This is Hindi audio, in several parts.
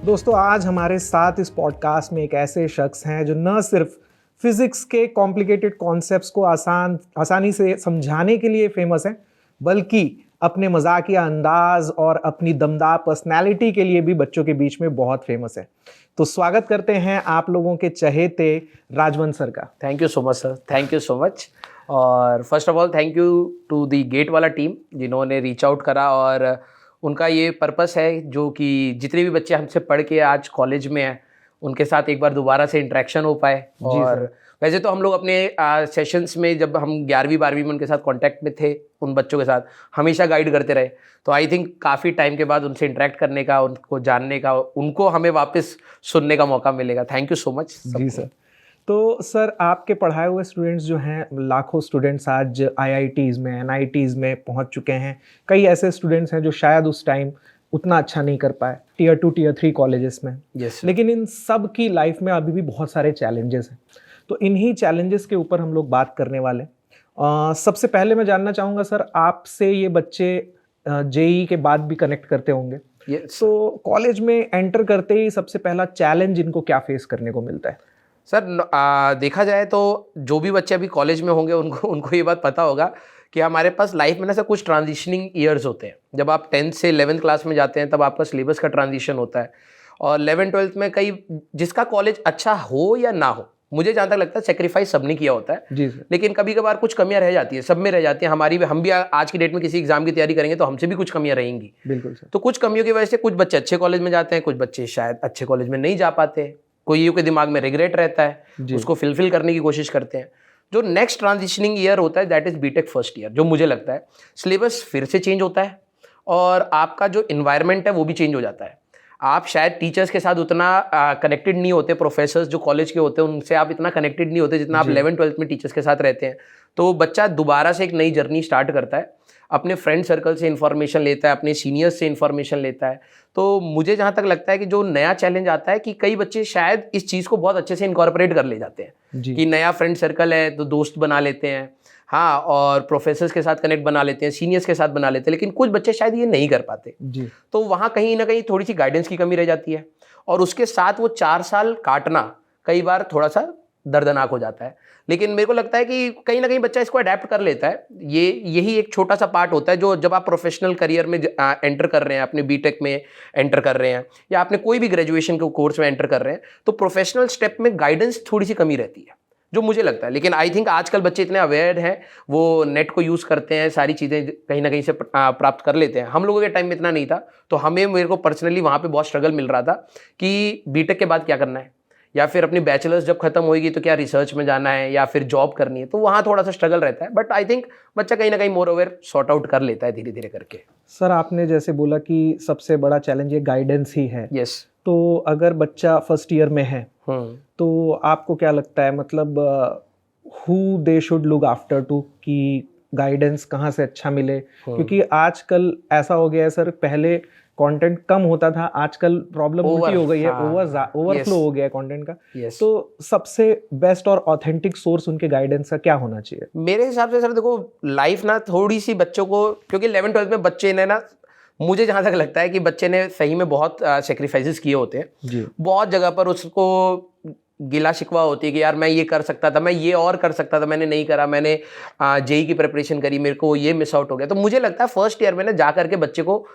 दोस्तों आज हमारे साथ इस पॉडकास्ट में एक ऐसे शख्स हैं जो न सिर्फ फिजिक्स के कॉम्प्लिकेटेड कॉन्सेप्ट्स को आसानी से समझाने के लिए फेमस हैं, बल्कि अपने मजाकिया अंदाज और अपनी दमदार पर्सनैलिटी के लिए भी बच्चों के बीच में बहुत फेमस है। तो स्वागत करते हैं आप लोगों के चहेते राजवंत सर का। Thank you so much sir, thank you so much. और first of all thank you to the GATE वाला टीम जिन्होंने रीच आउट करा, और उनका ये पर्पस है जो कि जितने भी बच्चे हमसे पढ़ के आज कॉलेज में हैं उनके साथ एक बार दोबारा से इंटरेक्शन हो पाए। और वैसे तो हम लोग अपने सेशंस में जब हम 11वीं 12वीं में उनके साथ कांटेक्ट में थे, उन बच्चों के साथ हमेशा गाइड करते रहे। तो आई थिंक काफ़ी टाइम के बाद उनसे इंटरेक्ट करने का, उनको जानने का, उनको हमें वापस सुनने का मौका मिलेगा। Thank you so much. जी सर। तो सर आपके पढ़ाए हुए स्टूडेंट्स जो हैं, लाखों स्टूडेंट्स आज IITs में NITs में पहुंच चुके हैं। कई ऐसे स्टूडेंट्स हैं जो शायद उस टाइम उतना अच्छा नहीं कर पाए Tier 2 Tier 3 कॉलेजेस में। लेकिन इन सब की लाइफ में अभी भी बहुत सारे चैलेंजेस हैं। तो इन्हीं चैलेंजेस के ऊपर हम लोग बात करने वाले। सबसे पहले मैं जानना चाहूँगा सर आपसे, ये बच्चे JEE के बाद भी कनेक्ट करते होंगे, तो कॉलेज में एंटर करते ही सबसे पहला चैलेंज इनको क्या फेस करने को मिलता है? सर देखा जाए तो जो भी बच्चे अभी कॉलेज में होंगे उनको ये बात पता होगा कि हमारे पास लाइफ में ना सर कुछ ट्रांजिशनिंग ईयर्स होते हैं। जब आप 10th से 11th क्लास में जाते हैं तब आपका सिलेबस का ट्रांजिशन होता है, और 11th 12th में कई जिसका कॉलेज अच्छा हो या ना हो, मुझे जहाँ तक लगता है सेक्रीफाइस सबने किया होता है जी सर। लेकिन कभी कभार कुछ कमियां रह जाती है, सब में रह जाती है। हम भी आज की डेट में किसी एग्जाम की तैयारी करेंगे तो हमसे भी कुछ कमियां रहेंगी। बिल्कुल सर। तो कुछ कमियों की वजह से कुछ बच्चे अच्छे कॉलेज में जाते हैं, कुछ बच्चे शायद अच्छे कॉलेज में नहीं जा पाते। कोई के दिमाग में रिग्रेट रहता है, उसको फिलफिल करने की कोशिश करते हैं। जो नेक्स्ट ट्रांजिशनिंग ईयर होता है that is BTech first year, जो मुझे लगता है सिलेबस फिर से चेंज होता है और आपका जो इन्वायरमेंट है वो भी चेंज हो जाता है। आप शायद टीचर्स के साथ उतना कनेक्टेड नहीं होते, प्रोफेसर्स जो कॉलेज के होते हैं उनसे आप इतना कनेक्टेड नहीं होते जितना आप 11th 12th में टीचर्स के साथ रहते हैं। तो बच्चा दोबारा से एक नई जर्नी स्टार्ट करता है, अपने फ्रेंड सर्कल से इन्फॉर्मेशन लेता है, अपने सीनियर्स से इन्फॉर्मेशन लेता है। तो मुझे जहाँ तक लगता है कि जो नया चैलेंज आता है कि कई बच्चे शायद इस चीज़ को बहुत अच्छे से इनकॉर्पोरेट कर ले जाते हैं कि नया फ्रेंड सर्कल है तो दोस्त बना लेते हैं, हाँ, और प्रोफेसर्स के साथ कनेक्ट बना लेते हैं, सीनियर्स के साथ बना लेते हैं, लेकिन कुछ बच्चे शायद ये नहीं कर पाते जी। तो वहाँ कहीं ना कहीं थोड़ी सी गाइडेंस की कमी रह जाती है, और उसके साथ वो 4 साल काटना कई बार थोड़ा सा दर्दनाक हो जाता है। लेकिन मेरे को लगता है कि कहीं ना कहीं बच्चा इसको अडेप्ट कर लेता है। यही एक छोटा सा पार्ट होता है जो जब आप प्रोफेशनल करियर में एंटर कर रहे हैं, अपने बीटेक में एंटर कर रहे हैं या आपने कोई भी ग्रेजुएशन के कोर्स में एंटर कर रहे हैं, तो प्रोफेशनल स्टेप में गाइडेंस थोड़ी सी कमी रहती है जो मुझे लगता है। लेकिन आई थिंक आजकल बच्चे इतने अवेयर हैं, वो नेट को यूज़ करते हैं, सारी चीज़ें कहीं ना कहीं से प्राप्त कर लेते हैं। हम लोगों के टाइम में इतना नहीं था, तो मेरे को पर्सनली वहाँ पे बहुत स्ट्रगल मिल रहा था कि बीटेक के बाद क्या करना है, या फिर अपनी बैचलर्स जब खत्म होगी तो क्या रिसर्च में जाना है या फिर जॉब करनी है। तो वहाँ थोड़ा सा स्ट्रगल रहता है, बट आई थिंक बच्चा कहीं ना कहीं मोर ओवर सॉर्ट आउट कर लेता है धीरे धीरे करके। सर आपने जैसे बोला कि सबसे बड़ा चैलेंज ये गाइडेंस ही है। यस। तो अगर बच्चा फर्स्ट ईयर में है तो आपको क्या लगता है, मतलब who they should look after two, कि गाइडेंस कहाँ से अच्छा मिले? क्योंकि आजकल ऐसा हो गया है सर, पहले कंटेंट कम होता था, आजकल प्रॉब्लम उल्टी हो गई है, ओवरफ्लो हो गया है कंटेंट का। तो सबसे बेस्ट और ऑथेंटिक सोर्स उनके गाइडेंस का क्या होना चाहिए? मेरे हिसाब से सर देखो, लाइफ ना थोड़ी सी बच्चों को, क्योंकि 11th 12th में बच्चे ने ना, मुझे जहाँ तक लगता है कि बच्चे ने सही में बहुत सेक्रीफाइसेस किए होते हैं जी। बहुत जगह पर उसको गिला शिकवा होती है कि यार मैं ये कर सकता था, मैं ये और कर सकता था, मैंने नहीं करा, मैंने JEE की प्रिपरेशन करी, मेरे को ये मिस आउट हो गया। तो मुझे लगता है फर्स्ट ईयर में ना जा करके बच्चे को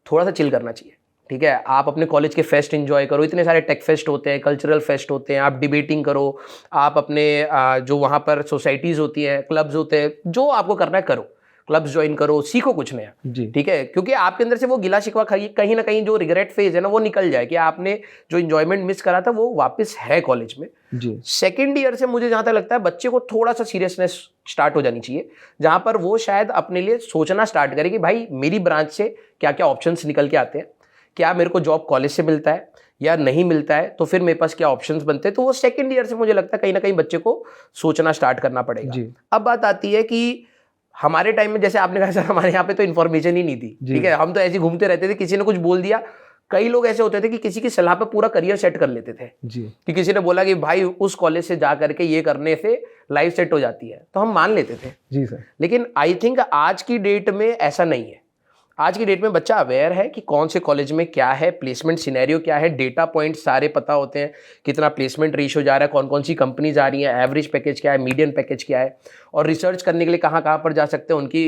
थोड़ा सा चिल करना चाहिए। ठीक है, आप अपने कॉलेज के फेस्ट एंजॉय करो, इतने सारे टेक फेस्ट होते हैं, कल्चरल फेस्ट होते हैं, आप डिबेटिंग करो, आप अपने जो वहाँ पर सोसाइटीज़ होती हैं, क्लब्स होते हैं, जो आपको करना है करो, क्लब्स ज्वाइन करो, सीखो कुछ नया। ठीक है, क्योंकि आपके अंदर से वो गिला शिकवा कहीं ना कहीं जो रिग्रेट फेज है ना वो निकल जाए कि आपने जो इंजॉयमेंट मिस करा था वो वापस है कॉलेज में जी। सेकेंड ईयर से मुझे जहाँ तक लगता है बच्चे को थोड़ा सा सीरियसनेस स्टार्ट हो जानी चाहिए, जहाँ पर वो शायद अपने लिए सोचना स्टार्ट करे कि भाई मेरी ब्रांच से क्या क्या ऑप्शंस निकल के आते हैं, क्या मेरे को जॉब कॉलेज से मिलता है या नहीं मिलता है, तो फिर मेरे पास क्या ऑप्शंस बनते हैं। तो वो सेकेंड ईयर से मुझे लगता है कहीं ना कहीं बच्चे को सोचना स्टार्ट करना पड़ेगा। अब बात आती है कि हमारे टाइम में, जैसे आपने कहा सर, हमारे यहाँ पे तो इन्फॉर्मेशन ही नहीं थी। ठीक है, हम तो ऐसे घूमते रहते थे, किसी ने कुछ बोल दिया। कई लोग ऐसे होते थे कि किसी की सलाह पे पूरा करियर सेट कर लेते थे जी। कि किसी ने बोला कि भाई उस कॉलेज से जा करके ये करने से लाइफ सेट हो जाती है, तो हम मान लेते थे जी सर। लेकिन आई थिंक आज की डेट में ऐसा नहीं है। आज की डेट में बच्चा अवेयर है कि कौन से कॉलेज में क्या है, प्लेसमेंट सिनेरियो क्या है, डेटा पॉइंट सारे पता होते हैं, कितना प्लेसमेंट रेशियो जा रहा है, कौन कौन सी कंपनीज आ रही हैं, एवरेज पैकेज क्या है, मीडियन पैकेज क्या है, और रिसर्च करने के लिए कहाँ कहाँ पर जा सकते हैं, उनकी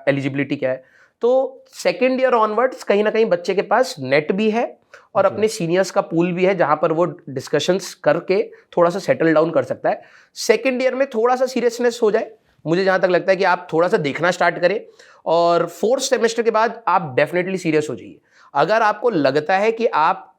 एलिजिबिलिटी क्या है। तो सेकेंड ईयर ऑनवर्ड्स कहीं ना कहीं बच्चे के पास नेट भी है और अपने सीनियर्स का पूल भी है जहां पर वो डिस्कशंस करके थोड़ा सा सेटल डाउन कर सकता है। सेकेंड ईयर में थोड़ा सा सीरियसनेस हो जाए, मुझे जहां तक लगता है कि आप थोड़ा सा देखना स्टार्ट करें, और फोर्थ सेमेस्टर के बाद आप डेफिनेटली सीरियस हो जाइए। अगर आपको लगता है कि आप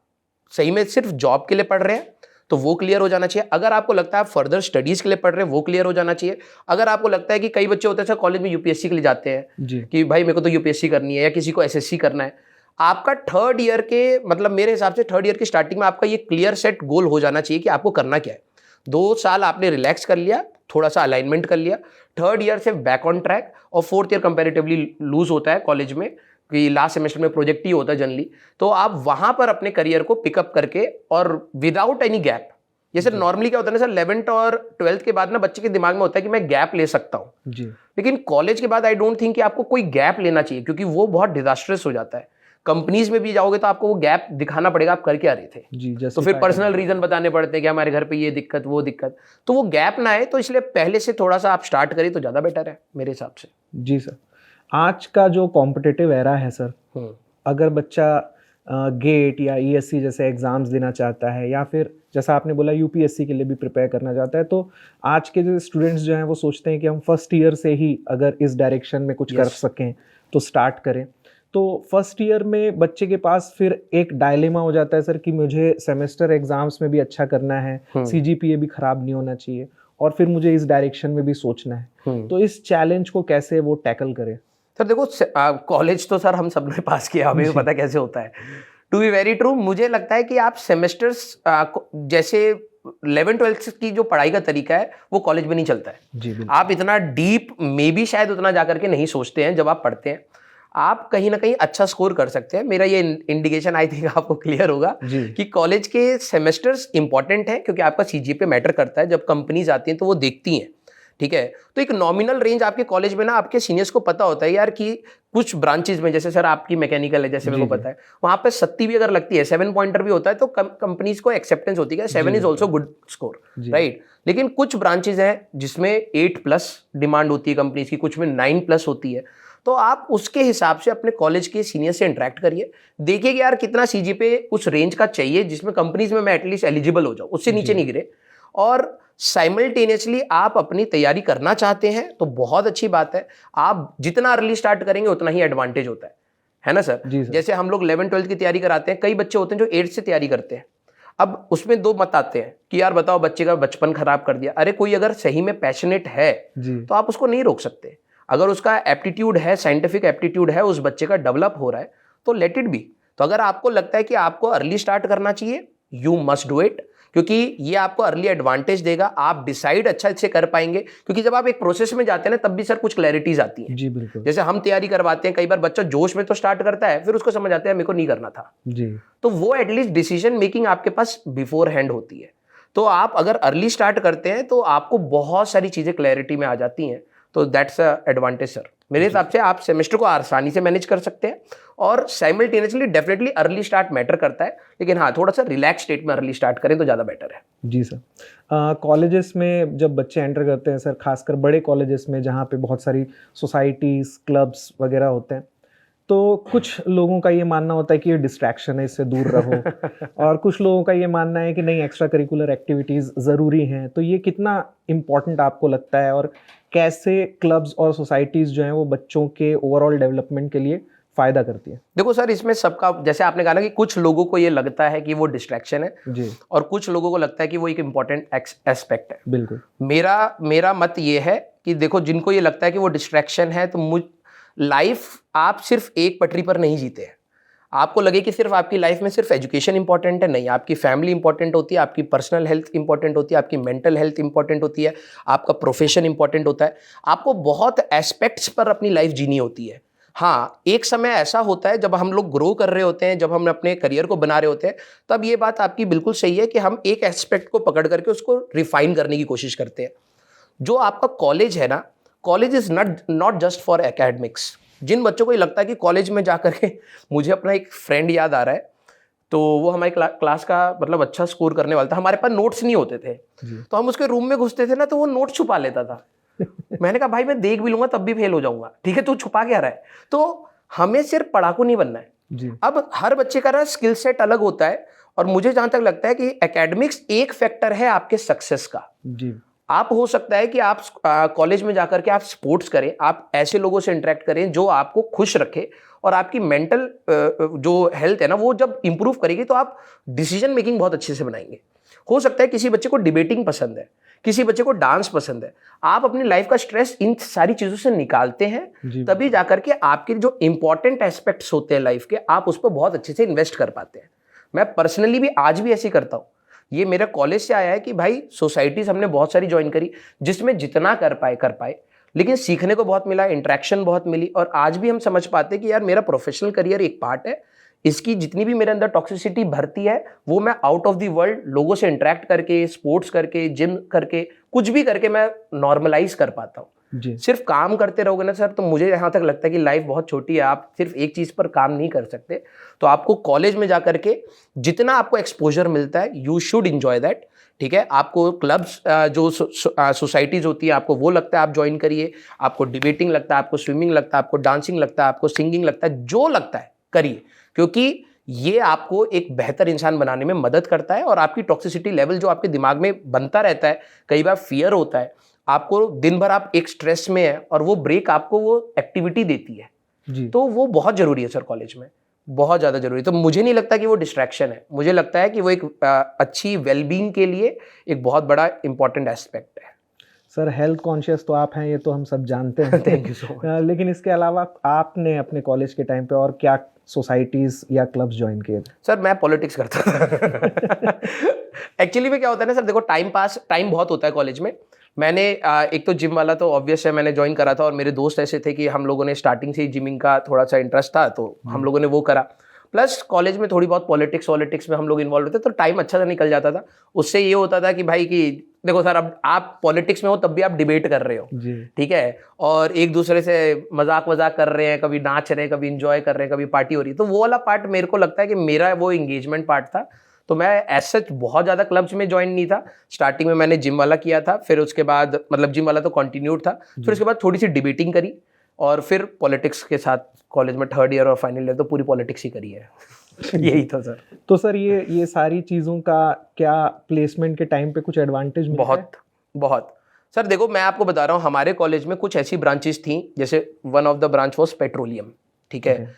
सही में सिर्फ जॉब के लिए पढ़ रहे हैं तो वो क्लियर हो जाना चाहिए। अगर आपको लगता है आप फर्दर स्टडीज के लिए पढ़ रहे हैं वो क्लियर हो जाना चाहिए। अगर आपको लगता है कि कई बच्चे होते हैं सर कॉलेज में यूपीएससी के लिए जाते हैं कि भाई मेरे को तो यूपीएससी करनी है या किसी को एसएससी करना है, आपका थर्ड ईयर के मतलब मेरे हिसाब से थर्ड ईयर की स्टार्टिंग में आपका ये क्लियर सेट गोल हो जाना चाहिए कि आपको करना क्या है। 2 साल आपने रिलैक्स कर लिया, थोड़ा सा अलाइनमेंट कर लिया, थर्ड ईयर से बैक ऑन ट्रैक, और फोर्थ ईयर कंपैरेटिवली लूज होता है कॉलेज में कि लास्ट सेमेस्टर में प्रोजेक्ट ही होता है जनरली, तो आप वहां पर अपने करियर को पिकअप करके और विदाउट एनी गैप, जैसे नॉर्मली क्या होता है ना सर 11th और 12th के बाद ना बच्चे के दिमाग में होता है कि मैं गैप ले सकता हूं जी, लेकिन कॉलेज के बाद आई डोंट थिंक कि आपको कोई गैप लेना चाहिए, क्योंकि वो बहुत डिजास्ट्रस हो जाता है। कंपनीज में भी जाओगे तो आपको वो गैप दिखाना पड़ेगा आप कर क्या रहे थे जी, तो फिर पर्सनल रीजन बताने पड़ते हैं कि हमारे घर पे ये दिक्कत वो दिक्कत, तो वो गैप ना आए, तो इसलिए पहले से थोड़ा सा आप स्टार्ट करें तो ज्यादा बेटर है मेरे हिसाब से। जी सर, आज का जो कॉम्पिटिटिव एरा है सर, अगर बच्चा गेट या ईएससी जैसे एग्जाम्स देना चाहता है या फिर जैसा आपने बोला यूपीएससी के लिए भी प्रिपेयर करना चाहता है, तो आज के जो स्टूडेंट्स जो हैं वो सोचते हैं कि हम फर्स्ट ईयर से ही अगर इस डायरेक्शन में कुछ कर सकें तो स्टार्ट करें। तो फर्स्ट ईयर में बच्चे के पास फिर एक डायलेमा हो जाता है सर कि मुझे सेमेस्टर एग्जाम्स में भी अच्छा करना है, सीजीपीए भी खराब नहीं होना चाहिए और फिर मुझे इस डायरेक्शन में भी सोचना है, तो इस चैलेंज को कैसे वो टैकल करे? सर देखो कॉलेज तो सर हम सब ने पास किया, हमें पता कैसे होता है। टू बी वेरी ट्रू, मुझे लगता है कि आप सेमेस्टर्स जैसे 11th-12th की जो पढ़ाई का तरीका है वो कॉलेज में नहीं चलता है जी, आप इतना डीप मे बी शायद उतना जाकर के नहीं सोचते हैं जब आप पढ़ते हैं। आप कहीं ना कहीं अच्छा स्कोर कर सकते हैं, मेरा ये इंडिकेशन आई थिंक आपको क्लियर होगा कि कॉलेज के सेमेस्टर्स इंपॉर्टेंट है क्योंकि आपका सीजीपीए मैटर करता है। जब कंपनीज आती हैं तो वो देखती हैं, ठीक है, तो एक नॉमिनल रेंज आपके कॉलेज में ना आपके सीनियर्स को पता होता है यार कि कुछ ब्रांचेज में, जैसे सर आपकी मैकेनिकल है जैसे मेरे को पता है, वहां पे 70 भी अगर लगती है, 7 पॉइंटर भी होता है तो कंपनीज को एक्सेप्टेंस होती है, 7 is also good score, right. लेकिन कुछ ब्रांचेज हैं जिसमें 8+ डिमांड होती है कंपनीज की, कुछ में 9+ होती है, तो आप उसके हिसाब से अपने कॉलेज के सीनियर से इंटरेक्ट करिए, देखिए कि यार कितना सीजीपीए उस रेंज का चाहिए जिसमें कंपनीज में मैं एटलीस्ट एलिजिबल हो जाऊं, उससे नीचे नहीं गिरे। और साइमल्टेनियसली आप अपनी तैयारी करना चाहते हैं तो बहुत अच्छी बात है, आप जितना अर्ली स्टार्ट करेंगे उतना ही एडवांटेज होता है ना सर? जैसे हम लोग 11th-12th की तैयारी कराते हैं, कई बच्चे होते हैं जो 8th से तैयारी करते हैं। अब उसमें 2 मत आते हैं कि यार बताओ बच्चे का बचपन खराब कर दिया। अरे कोई अगर सही में पैशनेट है तो आप उसको नहीं रोक सकते। अगर उसका एप्टीट्यूड है, साइंटिफिक एप्टीट्यूड है, उस बच्चे का डेवलप हो रहा है तो लेट इट बी। तो अगर आपको लगता है कि आपको अर्ली स्टार्ट करना चाहिए, यू मस्ट डू इट, क्योंकि ये आपको अर्ली एडवांटेज देगा, आप डिसाइड अच्छा से कर पाएंगे। क्योंकि जब आप एक प्रोसेस में जाते हैं ना तब भी सर कुछ क्लैरिटीज आती है जी, बिल्कुल। जैसे हम तैयारी करवाते हैं, कई बार बच्चा जोश में तो स्टार्ट करता है, फिर उसको समझ आता है मेरे को नहीं करना था जी, तो वो एटलीस्ट डिसीजन मेकिंग आपके पास बिफोर हैंड होती है। तो आप अगर अर्ली स्टार्ट करते हैं तो आपको बहुत सारी चीजें क्लैरिटी में आ जाती हैं, तो दैट्स अ एडवांटेज सर। मेरे हिसाब से आप सेमेस्टर को आसानी से मैनेज कर सकते हैं और simultaneously definitely early start matter करता है, लेकिन हाँ थोड़ा सा रिलैक्स स्टेट में अर्ली स्टार्ट करें तो ज़्यादा बेटर है जी सर। कॉलेजेस में जब बच्चे एंटर करते हैं सर, खासकर बड़े कॉलेजेस में जहाँ पे बहुत सारी सोसाइटीज़, क्लब्स वगैरह होते हैं, तो कुछ लोगों का ये मानना होता है कि ये डिस्ट्रैक्शन है, इससे दूर रहो और कुछ लोगों का ये मानना है कि नहीं, एक्स्ट्रा करिकुलर एक्टिविटीज़ ज़रूरी हैं। तो ये कितना इम्पॉर्टेंट आपको लगता है और कैसे क्लब्स और सोसाइटीज़ जो हैं वो बच्चों के ओवरऑल डेवलपमेंट के लिए फ़ायदा करती है? देखो सर, इसमें सबका, जैसे आपने कहा ना कि कुछ लोगों को ये लगता है कि वो डिस्ट्रैक्शन है जी, और कुछ लोगों को लगता है कि वो एक इम्पॉर्टेंट एस्पेक्ट है। बिल्कुल। मेरा मत ये है कि देखो, जिनको ये लगता है कि वो डिस्ट्रैक्शन है, तो लाइफ आप सिर्फ एक पटरी पर नहीं जीते हैं। आपको लगे कि सिर्फ आपकी लाइफ में सिर्फ एजुकेशन इंपॉर्टेंट है, नहीं, आपकी फैमिली इंपॉर्टेंट होती है, आपकी पर्सनल हेल्थ इंपॉर्टेंट होती है, आपकी मेंटल हेल्थ इंपॉर्टेंट होती है, आपका प्रोफेशन इंपॉर्टेंट होता है। आपको बहुत एस्पेक्ट्स पर अपनी लाइफ जीनी होती है। हाँ, एक समय ऐसा होता है जब हम लोग ग्रो कर रहे होते हैं, जब हम अपने करियर को बना रहे होते हैं, तब ये बात आपकी बिल्कुल सही है कि हम एक एस्पेक्ट को पकड़ करके उसको रिफाइन करने की कोशिश करते हैं। जो आपका कॉलेज है ना, college is not just for academics. जिन बच्चों को ये लगता है कि कॉलेज में जा करके मुझे अपना एक फ्रेंड याद आ रहा है, तो वो हमारे क्लास का मतलब अच्छा स्कोर करने वाला था, हमारे पास नोट्स नहीं होते थे, तो हम उसके रूम में घुसते थे ना, तो वो नोट छुपा लेता था। मैंने कहा भाई मैं देख भी लूंगा तब भी फेल हो जाऊंगा, ठीक है तू छुपा क्या रहा है। तो हमें सिर्फ पढ़ाकू नहीं बनना है जी। अब हर बच्चे का ना स्किल सेट अलग होता है, और मुझे जहां तक लगता है कि एकेडमिक्स एक फैक्टर है आपके सक्सेस का। जी। आप हो सकता है कि आप कॉलेज में जाकर के आप स्पोर्ट्स करें, आप ऐसे लोगों से इंटरेक्ट करें जो आपको खुश रखे, और आपकी मेंटल जो हेल्थ है ना वो जब इंप्रूव करेगी तो आप डिसीजन मेकिंग बहुत अच्छे से बनाएंगे। हो सकता है किसी बच्चे को डिबेटिंग पसंद है, किसी बच्चे को डांस पसंद है, आप अपनी लाइफ का स्ट्रेस इन सारी चीजों से निकालते हैं, तभी जाकर के आपके जो इंपॉर्टेंट एस्पेक्ट्स होते हैं लाइफ के, आप उस पर बहुत अच्छे से इन्वेस्ट कर पाते हैं। मैं पर्सनली भी आज भी ऐसे ही करता हूँ। ये मेरा कॉलेज से आया है कि भाई सोसाइटीज हमने बहुत सारी ज्वाइन करी, जिसमें जितना कर पाए, लेकिन सीखने को बहुत मिला, इंटरेक्शन बहुत मिली, और आज भी हम समझ पाते कि यार मेरा प्रोफेशनल करियर एक पार्ट है, इसकी जितनी भी मेरे अंदर टॉक्सिसिटी भरती है वो मैं आउट ऑफ द वर्ल्ड लोगों से इंटरेक्ट करके, स्पोर्ट्स करके, जिम करके, कुछ भी करके मैं नॉर्मलाइज कर पाता हूँ। सिर्फ काम करते रहोगे ना सर, तो मुझे यहाँ तक लगता है कि लाइफ बहुत छोटी है, आप सिर्फ एक चीज पर काम नहीं कर सकते। तो आपको कॉलेज में जाकर के जितना आपको एक्सपोजर मिलता है, यू शुड एंजॉय दैट, ठीक है। आपको क्लब्स जो सोसाइटीज होती है, आपको वो लगता है आप ज्वाइन करिए, आपको डिबेटिंग लगता है, आपको स्विमिंग लगता है, आपको डांसिंग लगता है, आपको सिंगिंग लगता है, जो लगता है करिए, क्योंकि ये आपको एक बेहतर इंसान बनाने में मदद करता है। और आपकी टॉक्सिसिटी लेवल जो आपके दिमाग में बनता रहता है, कई बार फियर होता है, आपको दिन भर आप एक स्ट्रेस में है, और वो ब्रेक आपको वो एक्टिविटी देती है जी। तो वो बहुत जरूरी है सर, कॉलेज में बहुत ज्यादा जरूरी। तो मुझे नहीं लगता कि वो डिस्ट्रैक्शन है, मुझे लगता है कि वो एक अच्छी वेलबींग के लिए एक बहुत बड़ा इंपॉर्टेंट एस्पेक्ट है। सर हेल्थ कॉन्शियस तो आप हैं, ये तो हम सब जानते हैं। Thank you so much. लेकिन इसके अलावा आपने अपने कॉलेज के टाइम पे और क्या सोसाइटीज या क्लब्स ज्वाइन किए थे? सर मैं पॉलिटिक्स करता था। एक्चुअली में क्या होता है ना सर, देखो टाइम बहुत होता है कॉलेज में। मैंने एक तो जिम वाला तो ऑब्वियस है मैंने ज्वाइन करा था, और मेरे दोस्त ऐसे थे कि हम लोगों ने स्टार्टिंग से ही जिमिंग का थोड़ा सा इंटरेस्ट था, तो हम लोगों ने वो करा। प्लस कॉलेज में थोड़ी बहुत पॉलिटिक्स में हम लोग इन्वॉल्व होते, तो टाइम अच्छा सा निकल जाता था। उससे ये होता था कि भाई कि देखो सर, अब आप पॉलिटिक्स में हो तब भी आप डिबेट कर रहे हो, ठीक है, और एक दूसरे से मजाक कर रहे हैं, कभी नाच रहे हैं, कभी इंजॉय कर रहे हैं, कभी पार्टी हो रही है। तो वो वाला पार्ट मेरे को लगता है कि मेरा वो एंगेजमेंट पार्ट था। तो मैं ऐसा बहुत ज़्यादा क्लब्स में ज्वाइन नहीं था। स्टार्टिंग में मैंने जिम वाला किया था, फिर उसके बाद मतलब जिम वाला तो कंटिन्यूड था, फिर उसके बाद थोड़ी सी डिबेटिंग करी, और फिर पॉलिटिक्स के साथ कॉलेज में थर्ड ईयर और फाइनल ईयर तो पूरी पॉलिटिक्स ही करी है। यही था सर। तो सर ये सारी चीज़ों का क्या प्लेसमेंट के टाइम पे कुछ एडवांटेज मिलता है? बहुत सर। देखो मैं आपको बता रहा हूँ, हमारे कॉलेज में कुछ ऐसी ब्रांचेस थी, जैसे one of the branch was petroleum, ठीक है।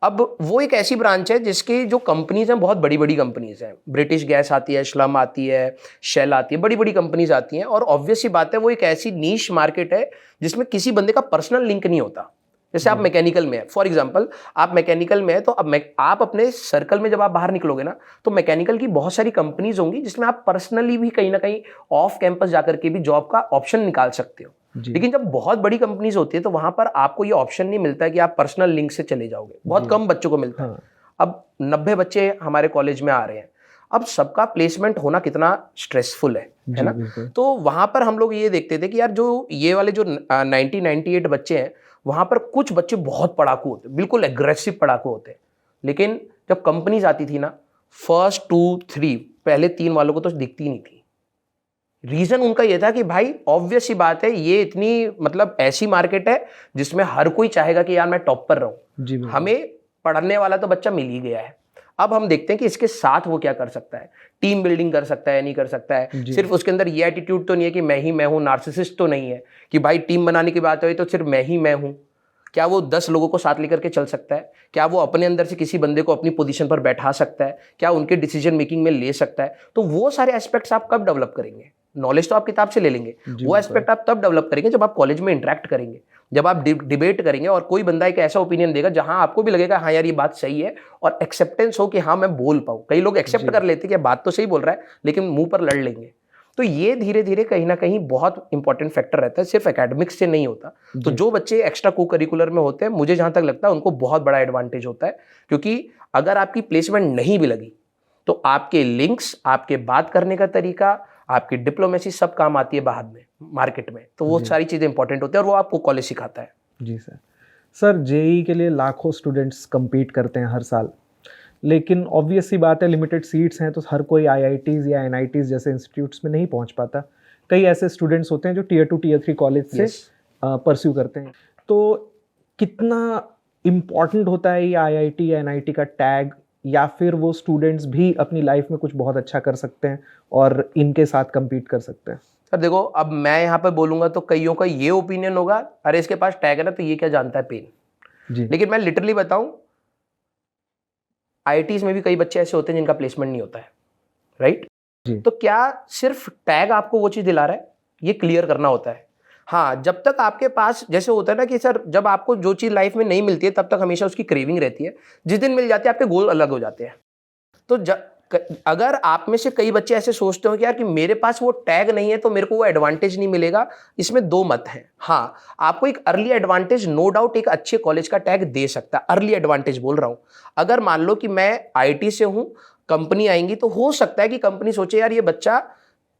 अब वो एक ऐसी ब्रांच है जिसकी जो कंपनीज हैं बहुत बड़ी बड़ी कंपनीज हैं, ब्रिटिश गैस आती है, श्लम आती है, शेल आती है, बड़ी बड़ी कंपनीज आती हैं। और ऑब्वियस सी बात है वो एक ऐसी नीश मार्केट है जिसमें किसी बंदे का पर्सनल लिंक नहीं होता। जैसे आप मैकेनिकल में है, फॉर एग्जांपल आप मैकेनिकल में है, तो अब आप अपने सर्कल में जब आप बाहर निकलोगे ना, तो मैकेनिकल की बहुत सारी कंपनीज होंगी जिसमें आप पर्सनली भी कहीं ना कहीं ऑफ कैंपस जाकर के भी जॉब का ऑप्शन निकाल सकते हो। लेकिन जब बहुत बड़ी कंपनीज होती है तो वहां पर आपको ये ऑप्शन नहीं मिलता है कि आप पर्सनल लिंक से चले जाओगे, बहुत कम बच्चों को मिलता है। अब 90 बच्चे हमारे कॉलेज में आ रहे हैं, अब सबका प्लेसमेंट होना कितना स्ट्रेसफुल है ना। तो वहां पर हम लोग ये देखते थे कि यार जो ये वाले जो 98 बच्चे हैं, वहां पर कुछ बच्चे बहुत पढ़ाकू होते, बिल्कुल एग्रेसिव पढ़ाकू होते, लेकिन जब कंपनीज आती थी ना, फर्स्ट 2-3 पहले 3 वालों को तो दिखती नहीं थी। रीजन उनका ये था कि भाई ऑब्वियस सी बात है, ये इतनी मतलब ऐसी मार्केट है जिसमें हर कोई चाहेगा कि यार मैं टॉप पर रहूं, हमें पढ़ने वाला तो बच्चा मिल ही गया है। अब हम देखते हैं कि इसके साथ वो क्या कर सकता है, टीम बिल्डिंग कर सकता है, नहीं कर सकता है। सिर्फ उसके अंदर ये एटीट्यूड तो नहीं है कि मैं हूं, नार्सिसिस्ट तो नहीं है कि भाई टीम बनाने की बात हुई तो सिर्फ मैं हूं। क्या वो 10 लोगों को साथ लेकर के चल सकता है? क्या वो अपने अंदर से किसी बंदे को अपनी पोजीशन पर बैठा सकता है? क्या उनके डिसीजन मेकिंग में ले सकता है? तो वो सारे एस्पेक्ट्स आप कब डेवलप करेंगे? नॉलेज तो आप किताब से ले लेंगे, वो एस्पेक्ट आप तब डेवलप करेंगे जब आप कॉलेज में इंटरेक्ट करेंगे, जब आप डिबेट करेंगे, और कोई बंदा एक ऐसा ओपिनियन देगा जहां आपको भी लगेगा हाँ यार ये बात सही है, और एक्सेप्टेंस हो कि हाँ मैं बोल पाऊं। कई लोग एक्सेप्ट कर लेते हैं कि बात तो सही बोल रहा है, लेकिन मुंह पर लड़ लेंगे। तो ये धीरे धीरे कहीं ना कहीं बहुत इंपॉर्टेंट फैक्टर रहता है, सिर्फ एकेडमिक्स से नहीं होता। तो जो बच्चे एक्स्ट्रा को करिकुलर में होते हैं, मुझे जहां तक लगता है उनको बहुत बड़ा एडवांटेज होता है, क्योंकि अगर आपकी प्लेसमेंट नहीं भी लगी तो आपके लिंक्स, आपके बात करने का तरीका, आपकी डिप्लोमेसी सब काम आती है बाद में मार्केट में। तो वो सारी चीजें इंपॉर्टेंट होती है, और वो आपको कॉलेज सिखाता है। जी सर। सर जेई के लिए लाखों स्टूडेंट्स compete करते हैं हर साल, लेकिन ऑब्वियस सी बात है लिमिटेड सीट्स हैं तो हर कोई आईआईटीज़ या एनआईटीज़ जैसे इंस्टीट्यूट्स में नहीं पहुंच पाता। कई ऐसे स्टूडेंट्स होते हैं जो टीयर 2 टीयर 3 कॉलेज से Yes. परस्यू करते हैं। तो कितना इम्पॉर्टेंट होता है ये आईआईटी या एनआईटी का टैग, या फिर वो स्टूडेंट्स भी अपनी लाइफ में कुछ बहुत अच्छा कर सकते हैं और इनके साथ compete कर सकते हैं? सर देखो, अब मैं यहाँ पे बोलूंगा तो कईयों का ये ओपिनियन होगा, अरे इसके पास टैग है ना तो ये क्या जानता है पेन। जी लेकिन मैं लिटरली बताऊं, आईआईटीज में भी कई बच्चे ऐसे होते हैं जिनका प्लेसमेंट नहीं होता है, राइट। जी। तो क्या सिर्फ टैग आपको वो चीज दिला रहा है, ये क्लियर करना होता है। हाँ, जब तक आपके पास जैसे होता है ना कि सर जब आपको जो चीज लाइफ में नहीं मिलती है तब तक हमेशा उसकी क्रेविंग रहती है, जिस दिन मिल जाती है आपके गोल अलग हो जाते हैं। तो अगर आप में से कई बच्चे ऐसे सोचते हो कि यार कि मेरे पास वो टैग नहीं है तो मेरे को वो एडवांटेज नहीं मिलेगा, इसमें दो मत हैं। हाँ, आपको एक अर्ली एडवांटेज नो डाउट एक अच्छे कॉलेज का टैग दे सकता है, अर्ली एडवांटेज बोल रहा हूं। अगर मान लो कि मैं आईटी से हूं, कंपनी आएंगी तो हो सकता है कि कंपनी सोचे यार ये बच्चा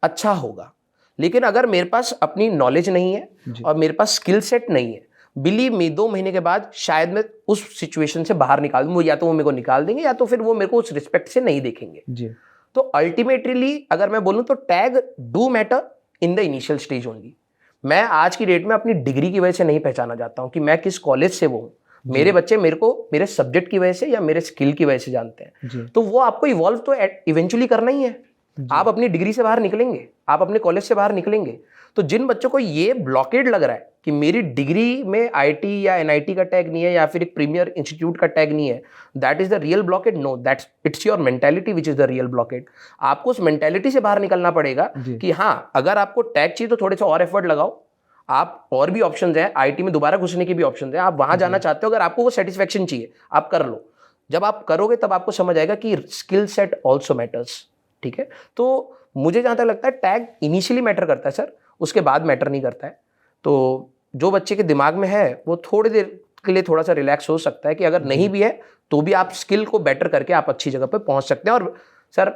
अच्छा होगा, लेकिन अगर मेरे पास अपनी नॉलेज नहीं है और मेरे पास स्किल सेट नहीं है, बिलीव मी 2 महीने के बाद शायद मैं उस सिचुएशन से बाहर निकाल दूं, या तो वो मेरे को निकाल देंगे या तो फिर वो मेरे को उस रिस्पेक्ट से नहीं देखेंगे। जी। तो अल्टीमेटली अगर मैं बोलूं तो tag do matter in the initial stage only. मैं आज की डेट में अपनी डिग्री की वजह से नहीं पहचाना जाता हूं कि मैं किस कॉलेज से वो हूं। मेरे बच्चे मेरे को मेरे सब्जेक्ट की वजह से या मेरे स्किल की वजह से जानते हैं। तो वो आपको इवॉल्व तो इवेंचुअली करना ही है। आप अपनी डिग्री से बाहर निकलेंगे, आप अपने कॉलेज से बाहर निकलेंगे। तो जिन बच्चों को ये ब्लॉकेड लग रहा है कि मेरी डिग्री में आईटी या एनआईटी का टैग नहीं है या फिर एक प्रीमियर इंस्टीट्यूट का टैग नहीं है, that is the real blockade. No, that's its your mentality which is the real blockade. आपको उस मेंटालिटी से बाहर निकलना पड़ेगा कि हाँ, अगर आपको टैग चाहिए तो थोड़े से और एफर्ट लगाओ। आप और भी ऑप्शंस हैं, आईटी में दोबारा घुसने की भी ऑप्शंस हैं, आप वहां जाना चाहते हो, अगर आपको वो सेटिस्फेक्शन चाहिए आप कर लो। जब आप करोगे तब आपको समझ आएगा कि स्किल सेट ऑल्सो मैटर्स। ठीक है, तो मुझे जहां तक लगता है टैग इनिशियली मैटर करता है सर, उसके बाद मैटर नहीं करता है। तो जो बच्चे के दिमाग में है वो थोड़ी देर के लिए थोड़ा सा रिलैक्स हो सकता है कि अगर नहीं भी है तो भी आप स्किल को बेटर करके आप अच्छी जगह पे पहुंच सकते हैं। और सर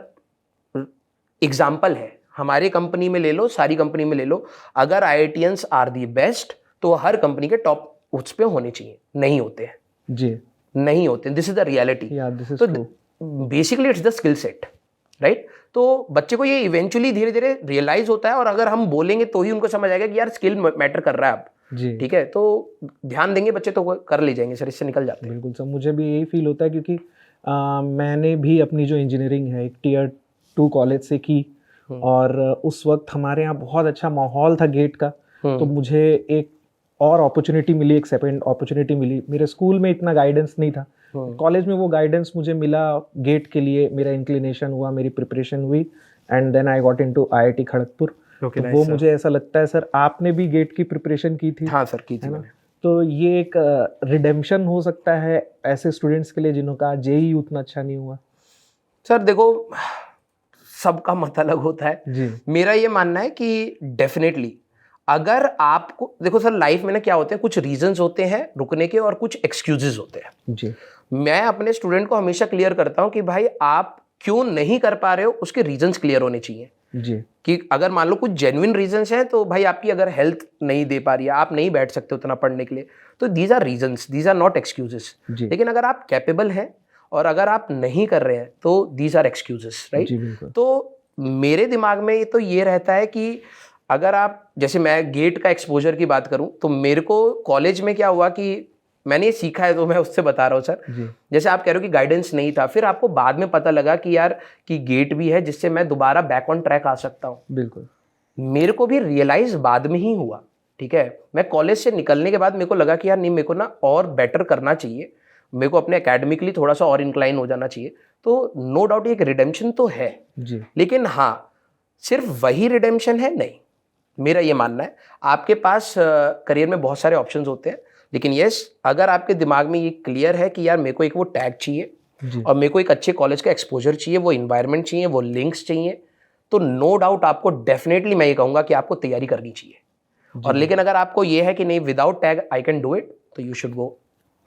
एग्जाम्पल है, हमारी कंपनी में ले लो, सारी कंपनी में ले लो, अगर आईआईटीएंस आर दी बेस्ट तो हर कंपनी के टॉप उस पे होने चाहिए, नहीं होते हैं जी, नहीं होते। This is the reality. तो basically it's the skill set, right. तो बच्चे को ये इवेंचुअली धीरे धीरे रियलाइज होता है, और अगर हम बोलेंगे तो ही उनको समझ आएगा कि यार स्किल मैटर कर रहा है अब। ठीक है, तो ध्यान देंगे बच्चे तो कर ले जाएंगे सर, इससे निकल जाते हैं। बिल्कुल सर, मुझे भी यही फील होता है क्योंकि मैंने भी अपनी जो इंजीनियरिंग है एक टीयर 2 कॉलेज से की, और उस वक्त हमारे यहाँ बहुत अच्छा माहौल था गेट का। तो मुझे एक और अपॉर्चुनिटी मिली, एक सेकंड अपॉर्चुनिटी मिली। मेरे स्कूल में इतना गाइडेंस नहीं था, कॉलेज में वो गाइडेंस मुझे मिला। गेट के लिए मेरा इंक्लिनेशन हुआ, मेरी प्रिपरेशन हुई, and then I got into IIT Kharagpur. तो वो मुझे ऐसा लगता है सर, आपने भी गेट की प्रिपरेशन की थी? हाँ सर, की थी मैंने। तो ये एक रिडेम्पशन हो सकता है ऐसे स्टूडेंट्स के लिए जिनका जेई उतना अच्छा नहीं हुआ? सर देखो, सबका मत अलग होता है जी। मेरा ये मानना है कि डेफिनेटली अगर आपको, देखो सर लाइफ में ना क्या होते हैं, कुछ रीजंस होते हैं रुकने के और कुछ एक्सक्यूजेस होते हैं। जी। मैं अपने स्टूडेंट को हमेशा क्लियर करता हूं कि भाई आप क्यों नहीं कर पा रहे हो, उसके रीजंस क्लियर होने चाहिए। जी। कि अगर मान लो कुछ जेन्युइन रीजंस हैं, तो भाई आपकी अगर हेल्थ नहीं दे पा रही है, आप नहीं बैठ सकते उतना पढ़ने के लिए, तो these are reasons, these are not excuses. लेकिन अगर आप कैपेबल हैं और अगर आप नहीं कर रहे हैं तो दीज आर एक्सक्यूजेस, राइट। तो मेरे दिमाग में तो ये रहता है कि अगर आप, जैसे मैं गेट का एक्सपोजर की बात करूं, तो मेरे को कॉलेज में क्या हुआ कि मैंने ये सीखा है, तो मैं उससे बता रहा हूँ सर। जैसे आप कह रहे हो कि गाइडेंस नहीं था, फिर आपको बाद में पता लगा कि यार कि गेट भी है जिससे मैं दोबारा बैक ऑन ट्रैक आ सकता हूँ। बिल्कुल, मेरे को भी रियलाइज बाद में ही हुआ। ठीक है, मैं कॉलेज से निकलने के बाद मेरे को लगा कि यार नहीं, मेरे को ना और बेटर करना चाहिए, मेरे को अपने एकेडमिकली थोड़ा सा और इंक्लाइन हो जाना चाहिए। तो नो डाउट एक रिडेम्पशन तो है जी। लेकिन हाँ, सिर्फ वही रिडेम्पशन है नहीं, मेरा ये मानना है। आपके पास करियर में बहुत सारे ऑप्शंस होते हैं, लेकिन यस, अगर आपके दिमाग में ये क्लियर है कि यार मेरे को एक वो टैग चाहिए और मेरे को एक अच्छे कॉलेज का एक्सपोजर चाहिए, वो इन्वायरमेंट चाहिए, वो लिंक्स चाहिए, तो नो डाउट आपको डेफिनेटली मैं ये कहूँगा कि आपको तैयारी करनी चाहिए। और लेकिन अगर आपको ये है कि नहीं, without tag I can do it, तो यू शुड गो,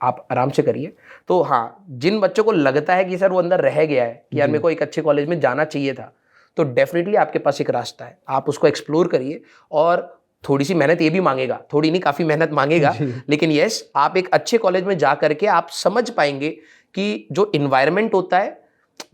आप आराम से करिए। तो हाँ, जिन बच्चों को लगता है कि सर वो अंदर रह गया है कि यार मेरे को एक अच्छे कॉलेज में जाना चाहिए था, तो डेफिनेटली आपके पास एक रास्ता है, आप उसको एक्सप्लोर करिए। और थोड़ी सी मेहनत ये भी मांगेगा, थोड़ी नहीं काफ़ी मेहनत मांगेगा, लेकिन यस आप एक अच्छे कॉलेज में जा करके आप समझ पाएंगे कि जो इन्वायरमेंट होता है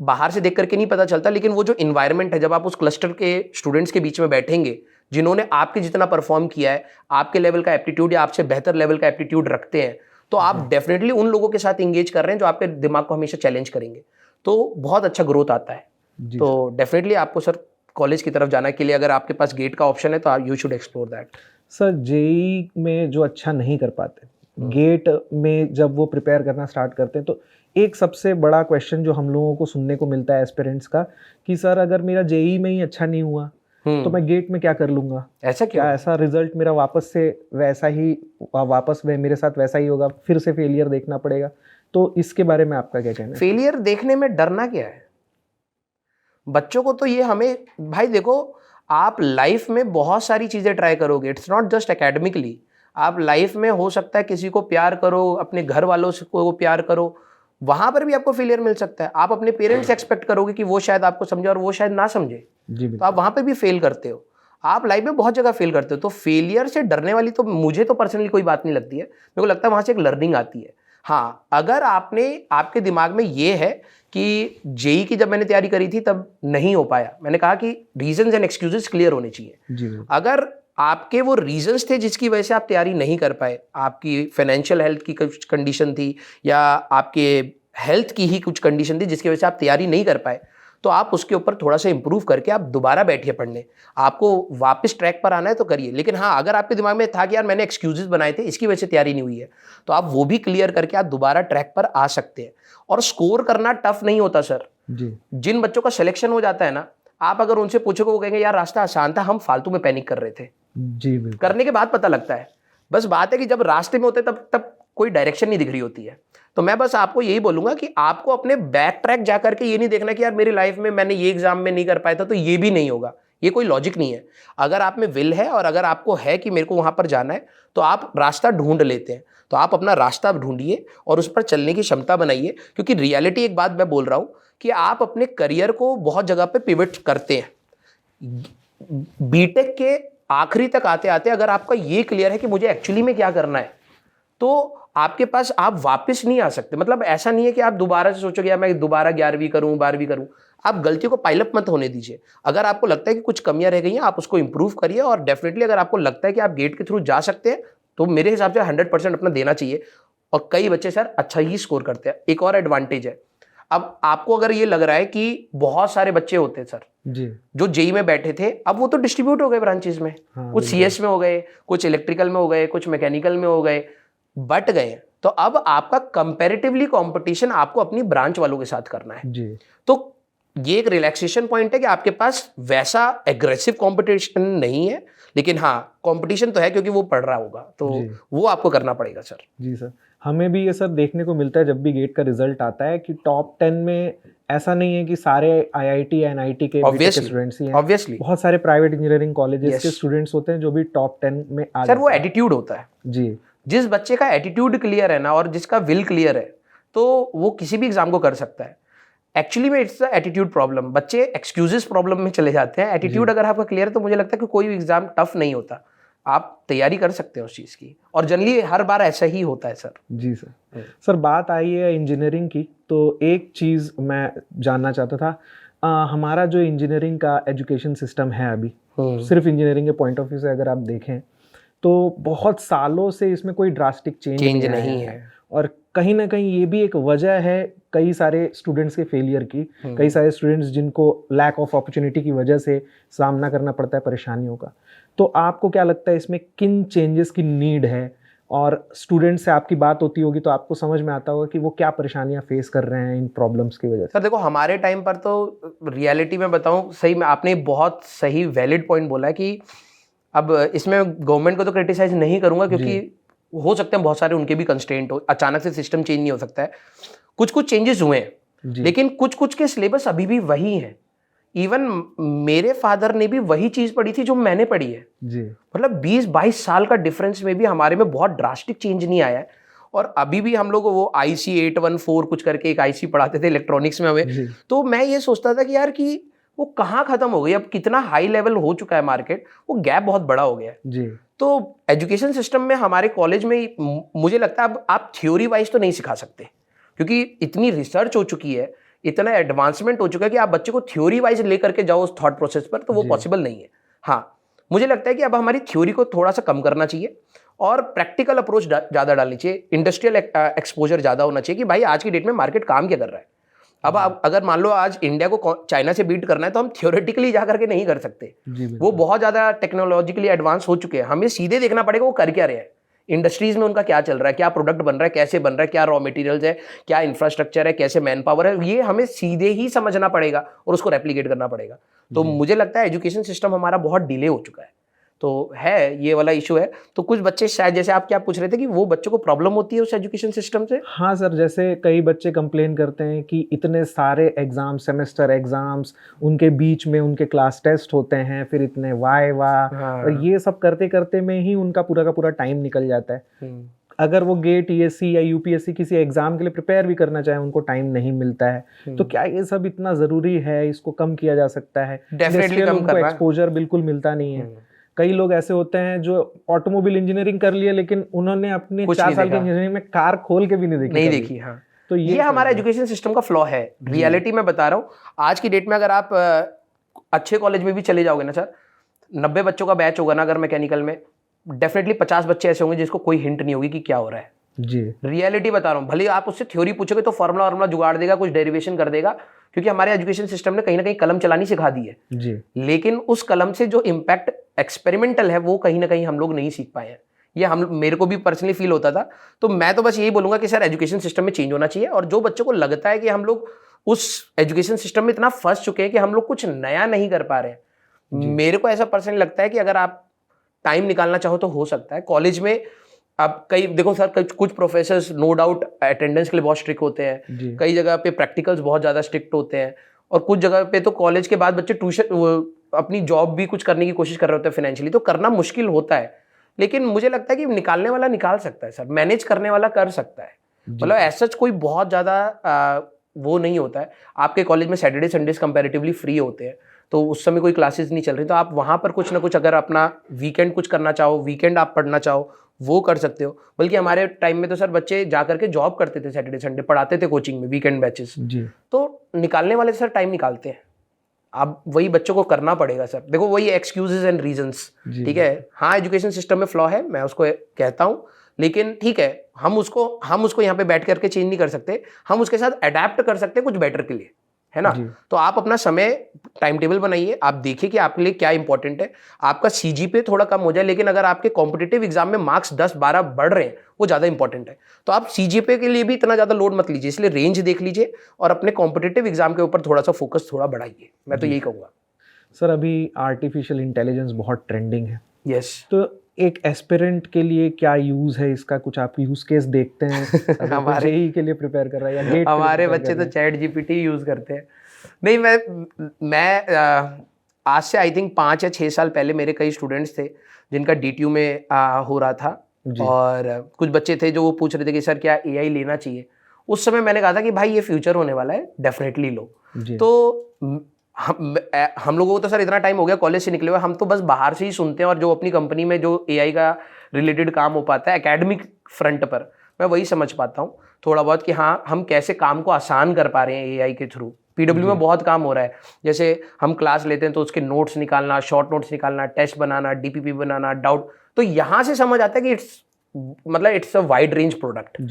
बाहर से देख करके नहीं पता चलता, लेकिन वो जो इन्वायरमेंट है जब आप उस क्लस्टर के स्टूडेंट्स के बीच में बैठेंगे जिन्होंने आपके जितना परफॉर्म किया है, आपके लेवल का एप्टीट्यूड या आपसे बेहतर लेवल का एप्टीट्यूड रखते हैं, तो आप डेफिनेटली उन लोगों के साथ इंगेज कर रहे हैं जो आपके दिमाग को हमेशा चैलेंज करेंगे, तो बहुत अच्छा ग्रोथ आता है। तो डेफिनेटली आपको सर कॉलेज की तरफ जाने के लिए अगर आपके पास गेट का ऑप्शन है तो you should explore that. Sir JEE में जो अच्छा नहीं कर पाते, गेट में जब वो प्रिपेयर करना स्टार्ट करते हैं, तो एक सबसे बड़ा क्वेश्चन जो हम लोगों को सुनने को मिलता है एस्पिरेंट्स का कि सर अगर मेरा जेई में ही अच्छा नहीं हुआ तो मैं गेट में क्या कर लूंगा, ऐसा क्यों? क्या ऐसा रिजल्ट मेरा वापस से वैसा ही वापस मेरे साथ वैसा ही होगा, फिर से फेलियर देखना पड़ेगा? तो इसके बारे में आपका क्या कहना है? फेलियर देखने में डरना क्या है? बच्चों को तो ये हमें भाई देखो, आप लाइफ में बहुत सारी चीजें ट्राई करोगे, इट्स नॉट जस्ट एकेडमिकली। आप लाइफ में हो सकता है किसी को प्यार करो, अपने घर वालों को प्यार करो, वहां पर भी आपको फेलियर मिल सकता है। आप अपने पेरेंट्स से एक्सपेक्ट करोगे कि वो शायद आपको समझे और वो शायद ना समझे, तो आप वहां पर भी फेल करते हो। आप लाइफ में बहुत जगह फेल करते हो, तो फेलियर से डरने वाली तो मुझे तो पर्सनली कोई बात नहीं लगती है। मेरे को लगता है वहां से एक लर्निंग आती है। हाँ, अगर आपके दिमाग में ये है कि जेई की जब मैंने तैयारी करी थी तब नहीं हो पाया, मैंने कहा कि रीजंस एंड एक्सक्यूजेस क्लियर होने चाहिए। अगर आपके वो रीजंस थे जिसकी वजह से आप तैयारी नहीं कर पाए, आपकी फाइनेंशियल हेल्थ की कुछ कंडीशन थी या आपके हेल्थ की ही कुछ कंडीशन थी जिसकी वजह से आप तैयारी नहीं कर पाए, तो आप उसके ऊपर थोड़ा सा इंप्रूव करके आप दोबारा बैठिए पढ़ने। आपको वापस ट्रैक पर आना है तो करिए, लेकिन हाँ अगर आपके दिमाग में था कि यार मैंने एक्सक्यूजेस बनाए थे इसकी वजह से तैयारी नहीं हुई है, तो आप वो भी क्लियर करके आप दोबारा ट्रैक पर आ सकते हैं। और स्कोर करना टफ नहीं होता सर जी। जिन बच्चों का सिलेक्शन हो जाता है ना, आप अगर उनसे पूछोगे वो कहेंगे यार रास्ता आसान था, हम फालतू में पैनिक कर रहे थे जी। करने के बाद पता लगता है। बस बात है कि जब रास्ते में होते तब कोई डायरेक्शन नहीं दिख रही होती है। तो मैं बस आपको यही बोलूंगा कि आपको अपने बैक ट्रैक जाकर के ये नहीं देखना कि यार मेरी लाइफ में मैंने ये एग्जाम में नहीं कर पाया था तो ये भी नहीं होगा, ये कोई लॉजिक नहीं है। अगर आप में विल है और अगर आपको है कि मेरे को वहां पर जाना है तो आप रास्ता ढूंढ लेते हैं, तो आप अपना रास्ता ढूंढिए और उस पर चलने की क्षमता बनाइए। क्योंकि रियलिटी एक बात मैं बोल रहा हूं कि आप अपने करियर को बहुत जगह पे पिवट करते हैं। बीटेक के आखिरी तक आते आते अगर आपका ये क्लियर है कि मुझे एक्चुअली में क्या करना है, तो आपके पास आप वापस नहीं आ सकते। मतलब ऐसा नहीं है कि आप दोबारा से सोचोगे यार मैं दोबारा 11वीं करूं 12वीं करूं। आप गलतियों को पाइलअप मत होने दीजिए। अगर आपको लगता है कि कुछ कमियां रह गई हैं आप उसको इंप्रूव करिए, और डेफिनेटली अगर आपको लगता है कि आप गेट के थ्रू जा सकते हैं तो मेरे हिसाब से 100% अपना देना चाहिए। और कई बच्चे सर अच्छा ही स्कोर करते हैं। एक और एडवांटेज है, अब आपको अगर ये लग रहा है कि बहुत सारे बच्चे होते हैं सर जी जो जेई में बैठे थे, अब वो तो डिस्ट्रीब्यूट हो गए ब्रांचेस में। कुछ सीएस में हो गए, कुछ इलेक्ट्रिकल में हो गए, कुछ मैकेनिकल में हो गए, बट गए। तो अब आपका कंपैरेटिवली कंपटीशन आपको अपनी ब्रांच वालों के साथ करना है जी। तो ये एक रिलैक्सेशन पॉइंट है कि आपके पास वैसा एग्रेसिव कंपटीशन नहीं है, लेकिन हाँ कंपटीशन तो है क्योंकि वो पढ़ रहा होगा, तो वो आपको करना पड़ेगा सर जी। सर हमें भी ये सब देखने को मिलता है जब भी गेट का रिजल्ट आता है कि टॉप 10 में ऐसा नहीं है कि सारे आईआईटी एनआईटी के स्टूडेंट्स ही हैं। ऑब्वियसली बहुत सारे प्राइवेट इंजीनियरिंग कॉलेजेस के स्टूडेंट्स होते हैं जो भी टॉप 10 में आ जाते हैं। सर वो एटीट्यूड होता है जी। जिस बच्चे का एटीट्यूड क्लियर है ना और जिसका विल क्लियर है तो वो किसी भी एग्जाम को कर सकता है। एक्चुअली में इट्स द एटीट्यूड प्रॉब्लम। बच्चे एक्सक्यूजेस प्रॉब्लम में चले जाते हैं। एटीट्यूड अगर आपका क्लियर है तो मुझे लगता है कि कोई भी एग्जाम टफ नहीं होता, आप तैयारी कर सकते हैं उस चीज़ की, और जनरली हर बार ऐसा ही होता है सर जी। सर बात आई है इंजीनियरिंग की, तो एक चीज़ मैं जानना चाहता था, हमारा जो इंजीनियरिंग का एजुकेशन सिस्टम है अभी, सिर्फ इंजीनियरिंग के पॉइंट ऑफ व्यू से अगर आप देखें तो बहुत सालों से इसमें कोई ड्रास्टिक चेंज नहीं है। और कहीं ना कहीं ये भी एक वजह है कई सारे स्टूडेंट्स के फेलियर की, कई सारे स्टूडेंट्स जिनको लैक ऑफ अपॉर्चुनिटी की वजह से सामना करना पड़ता है परेशानियों का। तो आपको क्या लगता है इसमें किन चेंजेस की नीड है? और स्टूडेंट से आपकी बात होती होगी तो आपको समझ में आता होगा कि वो क्या परेशानियां फेस कर रहे हैं इन प्रॉब्लम्स की वजह से। सर देखो हमारे टाइम पर तो रियलिटी में बताऊं, सही में आपने बहुत सही वैलिड पॉइंट बोला है कि अब इसमें गवर्नमेंट को तो क्रिटिसाइज नहीं करूंगा क्योंकि हो सकते हैं बहुत सारे उनके भी कंस्ट्रेंट हो, अचानक से सिस्टम चेंज नहीं हो सकता है। कुछ चेंजेस हुए हैं लेकिन कुछ के सिलेबस अभी भी वही है। इवन मेरे फादर ने भी वही चीज पढ़ी थी जो मैंने पढ़ी है जी। मतलब 20-22 साल का डिफरेंस में भी हमारे में बहुत ड्रास्टिक चेंज नहीं आया है। और अभी भी हम लोग वो IC 814 कुछ करके एक IC पढ़ाते थे इलेक्ट्रॉनिक्स में हमें, तो मैं ये सोचता था कि यार कि वो कहाँ खत्म हो गई? अब कितना हाई लेवल हो चुका है मार्केट, वो गैप बहुत बड़ा हो गया है जी। तो एजुकेशन सिस्टम में हमारे कॉलेज में मुझे लगता है अब आप थ्योरी वाइज तो नहीं सिखा सकते, क्योंकि इतनी रिसर्च हो चुकी है, इतना एडवांसमेंट हो चुका है कि आप बच्चे को थ्योरी वाइज लेकर के जाओ उस थॉट प्रोसेस पर, तो वो पॉसिबल नहीं है। हाँ, मुझे लगता है कि अब हमारी थ्योरी को थोड़ा सा कम करना चाहिए और प्रैक्टिकल अप्रोच ज़्यादा डालनी चाहिए, इंडस्ट्रियल एक्सपोजर ज़्यादा होना चाहिए कि भाई आज की डेट में मार्केट काम क्या कर रहा है। अब आप अगर मान लो आज इंडिया को चाइना से बीट करना है तो हम थ्योरेटिकली जा करके नहीं कर सकते, वो बहुत ज़्यादा टेक्नोलॉजिकली एडवांस हो चुके हैं, हमें सीधे देखना पड़ेगा वो कर क्या रहे हैं, इंडस्ट्रीज में उनका क्या चल रहा है, क्या प्रोडक्ट बन रहा है, कैसे बन रहा है, क्या रॉ मटेरियल्स है, क्या इंफ्रास्ट्रक्चर है, कैसे मैन पावर है, ये हमें सीधे ही समझना पड़ेगा और उसको रेप्लिकेट करना पड़ेगा। तो मुझे लगता है एजुकेशन सिस्टम हमारा बहुत डिले हो चुका है, तो है ये वाला इशू है। तो कुछ बच्चे शायद, जैसे आप क्या पूछ रहे थे कि वो बच्चों को प्रॉब्लम होती है उस एजुकेशन सिस्टम से। हाँ सर, जैसे कई बच्चे कंप्लेन करते हैं कि इतने सारे एग्जाम, सेमेस्टर एग्जाम्स, उनके बीच में उनके क्लास टेस्ट होते हैं, फिर इतने वाइवा और ये सब करते करते में ही उनका पूरा का पूरा टाइम निकल जाता है। अगर वो गेट, यूपीएससी या यूपीएससी किसी एग्जाम के लिए प्रिपेयर भी करना चाहे, उनको टाइम नहीं मिलता है। तो क्या ये सब इतना जरूरी है? इसको कम किया जा सकता है? डेफिनेटली कम उनको एक्सपोजर बिल्कुल मिलता नहीं है। कई लोग ऐसे होते हैं जो ऑटोमोबाइल इंजीनियरिंग कर लिए, लेकिन उन्होंने अपने 4 साल की इंजीनियरिंग में कार खोल के भी नहीं देखी। हाँ, तो ये हमारा एजुकेशन सिस्टम का फ्लॉ है। रियलिटी में बता रहा हूँ, आज की डेट में अगर आप अच्छे कॉलेज में भी चले जाओगे ना सर, 90 बच्चों का बैच होगा ना अगर मैकेनिकल में, डेफिनेटली 50 बच्चे ऐसे होंगे जिसको कोई हिंट नहीं होगी कि क्या हो रहा है। जी, रियलिटी बता रहा हूँ। भले आप उससे थ्योरी पूछोगे तो फार्मूला जुगाड़ देगा, कुछ डेरिवेशन कर देगा, क्योंकि हमारे एजुकेशन सिस्टम ने कहीं ना कहीं कलम चलानी सिखा दी है जी। लेकिन उस कलम से जो इम्पैक्ट एक्सपेरिमेंटल है वो कहीं ना कहीं हम लोग नहीं सीख पाए हैं। ये मेरे को भी पर्सनली फील होता था। तो मैं तो बस यही बोलूंगा कि सर एजुकेशन सिस्टम में चेंज होना चाहिए, और जो बच्चों को लगता है कि हम लोग उस एजुकेशन सिस्टम में इतना फंस चुके हैं कि हम लोग कुछ नया नहीं कर पा रहे हैं, मेरे को ऐसा पर्सनली लगता है कि अगर आप टाइम निकालना चाहो तो हो सकता है कॉलेज में। अब कई देखो सर, कुछ प्रोफेसर्स नो डाउट अटेंडेंस के लिए बहुत स्ट्रिक्ट होते हैं, कई जगह पे प्रैक्टिकल्स बहुत ज़्यादा स्ट्रिक्ट होते हैं, और कुछ जगह पे तो कॉलेज के बाद बच्चे ट्यूशन, अपनी जॉब भी कुछ करने की कोशिश कर रहे होते हैं फाइनेंशियली, तो करना मुश्किल होता है। लेकिन मुझे लगता है कि निकालने वाला निकाल सकता है सर, मैनेज करने वाला कर सकता है। मतलब ऐसा कोई बहुत ज़्यादा वो नहीं होता है। आपके कॉलेज में सैटरडे संडेज कंपैरेटिवली फ्री होते हैं, तो उस समय कोई क्लासेस नहीं चल रही, तो आप वहाँ पर कुछ ना कुछ अगर अपना वीकेंड कुछ करना चाहो, वीकेंड आप पढ़ना चाहो, वो कर सकते हो। बल्कि हमारे टाइम में तो सर बच्चे जा करके जॉब करते थे, सैटरडे संडे पढ़ाते थे कोचिंग में, वीकेंड बैचेस। तो निकालने वाले सर टाइम निकालते हैं, अब वही बच्चों को करना पड़ेगा सर। देखो वही एक्सक्यूजेस एंड रीजंस, ठीक है। हाँ, एजुकेशन सिस्टम में फ्लॉ है, मैं उसको कहता हूँ, लेकिन ठीक है, हम उसको यहाँ पे बैठ करके चेंज नहीं कर सकते, हम उसके साथ अडेप्ट कर सकते हैं कुछ बेटर के लिए, है ना। तो आप अपना समय टाइम टेबल बनाइए, आप देखिए कि आपके लिए क्या इंपॉर्टेंट है। आपका सीजीपीए थोड़ा कम हो जाए, लेकिन अगर आपके कॉम्पिटिटिव एग्जाम में मार्क्स 10-12 बढ़ रहे हैं, वो ज़्यादा इंपॉर्टेंट है। तो आप सीजीपीए के लिए भी इतना ज़्यादा लोड मत लीजिए, इसलिए रेंज देख लीजिए और अपने कॉम्पिटिटिव एग्जाम के ऊपर थोड़ा सा फोकस थोड़ा बढ़ाइए, मैं तो यही कहूँगा। सर अभी आर्टिफिशियल इंटेलिजेंस बहुत ट्रेंडिंग है। यस। तो एक एस्पिरेंट के लिए क्या यूज है इसका? कुछ आप यूज केस देखते हैं? हमारे जेईई के लिए प्रिपेयर कर रहा है या गेट? हमारे बच्चे तो चैट जीपीटी यूज करते हैं। नहीं, मैं आज से आई थिंक 5 या 6 साल पहले मेरे कई स्टूडेंट्स थे जिनका डीटीयू में हो रहा था, और कुछ बच्चे थे जो वो पूछ रहे थे कि सर क्या एआई लेना चाहिए। उस समय मैंने कहा था कि भाई ये फ्यूचर होने वाला है, डेफिनेटली लो। तो हम लोगों को तो सर इतना टाइम हो गया कॉलेज से निकले हुए, हम तो बस बाहर से ही सुनते हैं, और जो अपनी कंपनी में जो एआई का रिलेटेड काम हो पाता है एकेडमिक फ्रंट पर, मैं वही समझ पाता हूँ थोड़ा बहुत कि हाँ हम कैसे काम को आसान कर पा रहे हैं एआई के थ्रू। पीडब्ल्यू में बहुत काम हो रहा है, जैसे हम क्लास लेते हैं तो उसके नोट्स निकालना, शॉर्ट नोट्स निकालना, टेस्ट बनाना, डीपीपी बनाना, डाउट, तो यहाँ से समझ आता है कि it's a wide range product.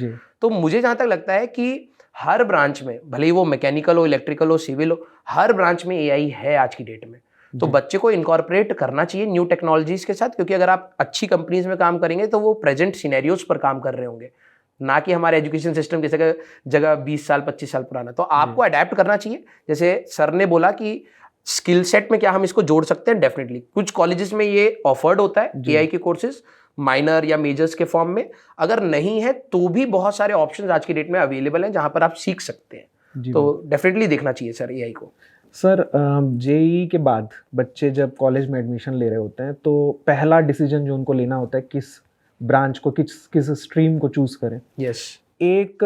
तो मुझे जहाँ तक लगता है कि हर ब्रांच में, भले ही वो मैकेनिकल हो, इलेक्ट्रिकल हो, सिविल हो, हर ब्रांच में एआई है आज की डेट में। तो बच्चे को इनकॉर्पोरेट करना चाहिए न्यू टेक्नोलॉजीज के साथ, क्योंकि अगर आप अच्छी कंपनीज में काम करेंगे तो वो प्रेजेंट सिनेरियोज पर काम कर रहे होंगे, ना कि हमारे एजुकेशन सिस्टम की जगह 20 साल 25 साल पुराना। तो आपको अडेप्ट करना चाहिए। जैसे सर ने बोला कि स्किल सेट में क्या हम इसको जोड़ सकते हैं, डेफिनेटली कुछ कॉलेजेस में ये ऑफर्ड होता है एआई के कोर्सेज, माइनर या मेजर्स के फॉर्म में। अगर नहीं है तो भी बहुत सारे ऑप्शंस आज की डेट में अवेलेबल हैं जहां पर आप सीख सकते हैं। तो डेफिनेटली देखना चाहिए सर एआई को। सर जेईई के बाद बच्चे जब कॉलेज में एडमिशन ले रहे होते हैं तो पहला डिसीजन जो उनको लेना होता है किस ब्रांच को, किस स्ट्रीम को चूज करें। यस। एक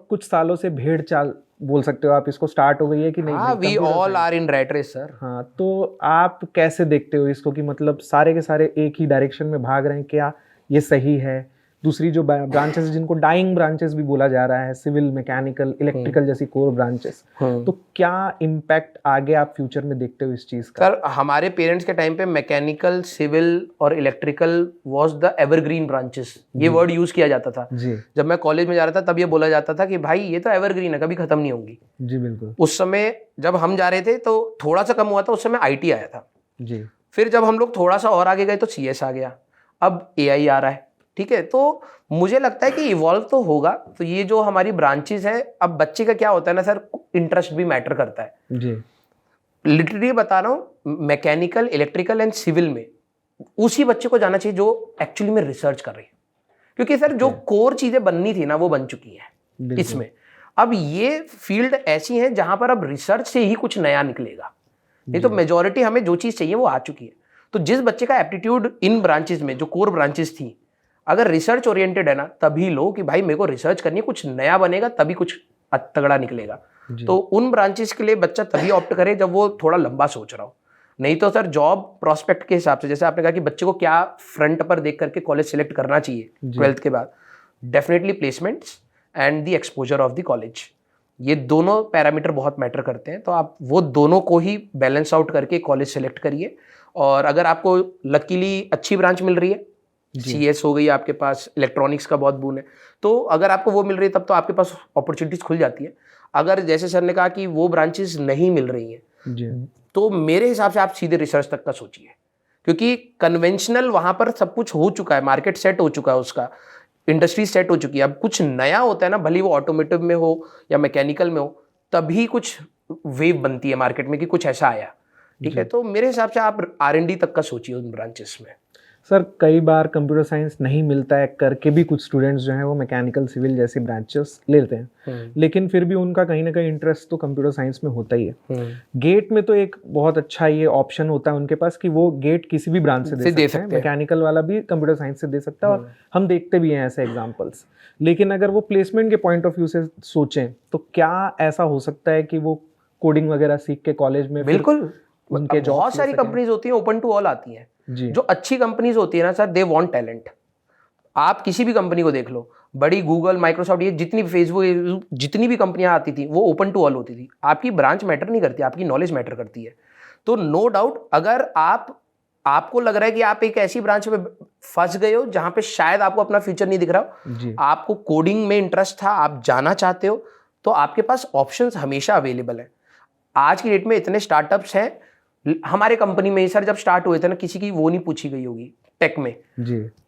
कुछ सालों से भेड़ चाल बोल सकते हो आप इसको, स्टार्ट हो गई है कि नहीं? हाँ, we all are in rat race sir. हाँ, तो आप कैसे देखते हो इसको कि मतलब सारे के सारे एक ही डायरेक्शन में भाग रहे हैं, क्या ये सही है? दूसरी जो ब्रांचेस जिनको डाइंग ब्रांचेस भी बोला जा रहा है, सिविल, मैकेनिकल, इलेक्ट्रिकल जैसी कोर ब्रांचेस, तो क्या इम्पैक्ट आगे आप फ्यूचर में देखते हो इस चीज का? सर हमारे पेरेंट्स के टाइम पे मैकेनिकल, सिविल और electrical was the evergreen branches, ये वर्ड यूज किया जाता था जी। जब मैं कॉलेज में जा रहा था तब ये बोला जाता था कि भाई ये तो एवरग्रीन है, कभी खत्म नहीं होंगी। जी बिल्कुल। उस समय जब हम जा रहे थे तो थोड़ा सा कम हुआ था, उस समय आईटी आया था जी। फिर जब हम लोग थोड़ा सा और आगे गए तो सीएस आ गया, अब एआई आ रहा है। ठीक है, तो मुझे लगता है कि इवॉल्व तो होगा। तो ये जो हमारी ब्रांचेस है, अब बच्चे का क्या होता है ना सर, इंटरेस्ट भी मैटर करता है। जी। लिटरली बता रहा हूँ, मैकेनिकल, इलेक्ट्रिकल एंड सिविल में उसी बच्चे को जाना चाहिए जो एक्चुअली में रिसर्च कर रही है, क्योंकि सर जो कोर चीजें बननी थी ना वो बन चुकी है इसमें। अब ये फील्ड ऐसी है जहां पर अब रिसर्च से ही कुछ नया निकलेगा, नहीं तो मेजॉरिटी हमें जो चीज चाहिए वो आ चुकी है। तो जिस बच्चे का एप्टीट्यूड इन ब्रांचेस में, जो कोर ब्रांचेस थी, अगर रिसर्च ओरिएंटेड है ना, तभी लो कि भाई मेरे को रिसर्च करनी है, कुछ नया बनेगा तभी कुछ तगड़ा निकलेगा। तो उन ब्रांचेस के लिए बच्चा तभी ऑप्ट करे जब वो थोड़ा लंबा सोच रहा हो। नहीं तो सर जॉब प्रोस्पेक्ट के हिसाब से, जैसे आपने कहा कि बच्चे को क्या फ्रंट पर देख करके कॉलेज सिलेक्ट करना चाहिए 12th के बाद, definitely placements and the exposure of the college, ये दोनों पैरामीटर बहुत मैटर करते हैं। तो आप वो दोनों को ही बैलेंस आउट करके कॉलेज सेलेक्ट करिए। और अगर आपको लकीली अच्छी ब्रांच मिल रही है, सीएस हो गई आपके पास, इलेक्ट्रॉनिक्स का बहुत बून है, तो अगर आपको वो मिल रही है तब तो आपके पास अपॉर्चुनिटीज खुल जाती है। अगर जैसे सर ने कहा कि वो ब्रांचेस नहीं मिल रही हैं, तो मेरे हिसाब से आप सीधे रिसर्च तक का सोचिए, क्योंकि कन्वेंशनल वहां पर सब कुछ हो चुका है, मार्केट सेट हो चुका है, उसका इंडस्ट्री सेट हो चुकी है। अब कुछ नया होता है ना, भले वो ऑटोमोटिव में हो या मैकेनिकल में हो, तभी कुछ वेव बनती है मार्केट में कि कुछ ऐसा आया। ठीक है, तो मेरे हिसाब से आप R&D तक का सोचिए उन ब्रांचेस में। सर कई बार कंप्यूटर साइंस नहीं मिलता है करके भी कुछ स्टूडेंट्स जो हैं वो मैकेनिकल, सिविल जैसी ब्रांचेस लेते हैं, लेकिन फिर भी उनका कहीं ना कहीं इंटरेस्ट तो कंप्यूटर साइंस में होता ही है। गेट में तो एक बहुत अच्छा ये ऑप्शन होता है उनके पास कि वो गेट किसी भी ब्रांच से दे सकते हैं, मैकेनिकल वाला भी कंप्यूटर साइंस से दे सकता है, और हम देखते भी हैं ऐसे एग्जाम्पल्स। लेकिन अगर वो प्लेसमेंट के पॉइंट ऑफ व्यू से सोचें तो क्या ऐसा हो सकता है कि वो कोडिंग वगैरह सीख के कॉलेज में, बिल्कुल उनके बहुत सारी कंपनीज होती हैं, ओपन टू ऑल आती हैं जो अच्छी कंपनीज होती है ना सर, दे वांट टैलेंट। आप किसी भी कंपनी को देख लो, बड़ी गूगल, माइक्रोसॉफ्ट, ये जितनी भी फेसबुक, जितनी भी कंपनियां आती थी वो ओपन टू ऑल होती थी। आपकी ब्रांच मैटर नहीं करती, आपकी नॉलेज मैटर करती है। तो नो डाउट, अगर आपको लग रहा है कि आप एक ऐसी ब्रांच में फंस गए हो जहां पे शायद आपको अपना फ्यूचर नहीं दिख रहा हो, आपको कोडिंग में इंटरेस्ट था, आप जाना चाहते हो, तो आपके पास ऑप्शंस हमेशा अवेलेबल है। आज की डेट में इतने स्टार्टअप्स हैं। हमारे कंपनी में सर जब स्टार्ट हुए थे ना, किसी की वो नहीं पूछी गई होगी टेक में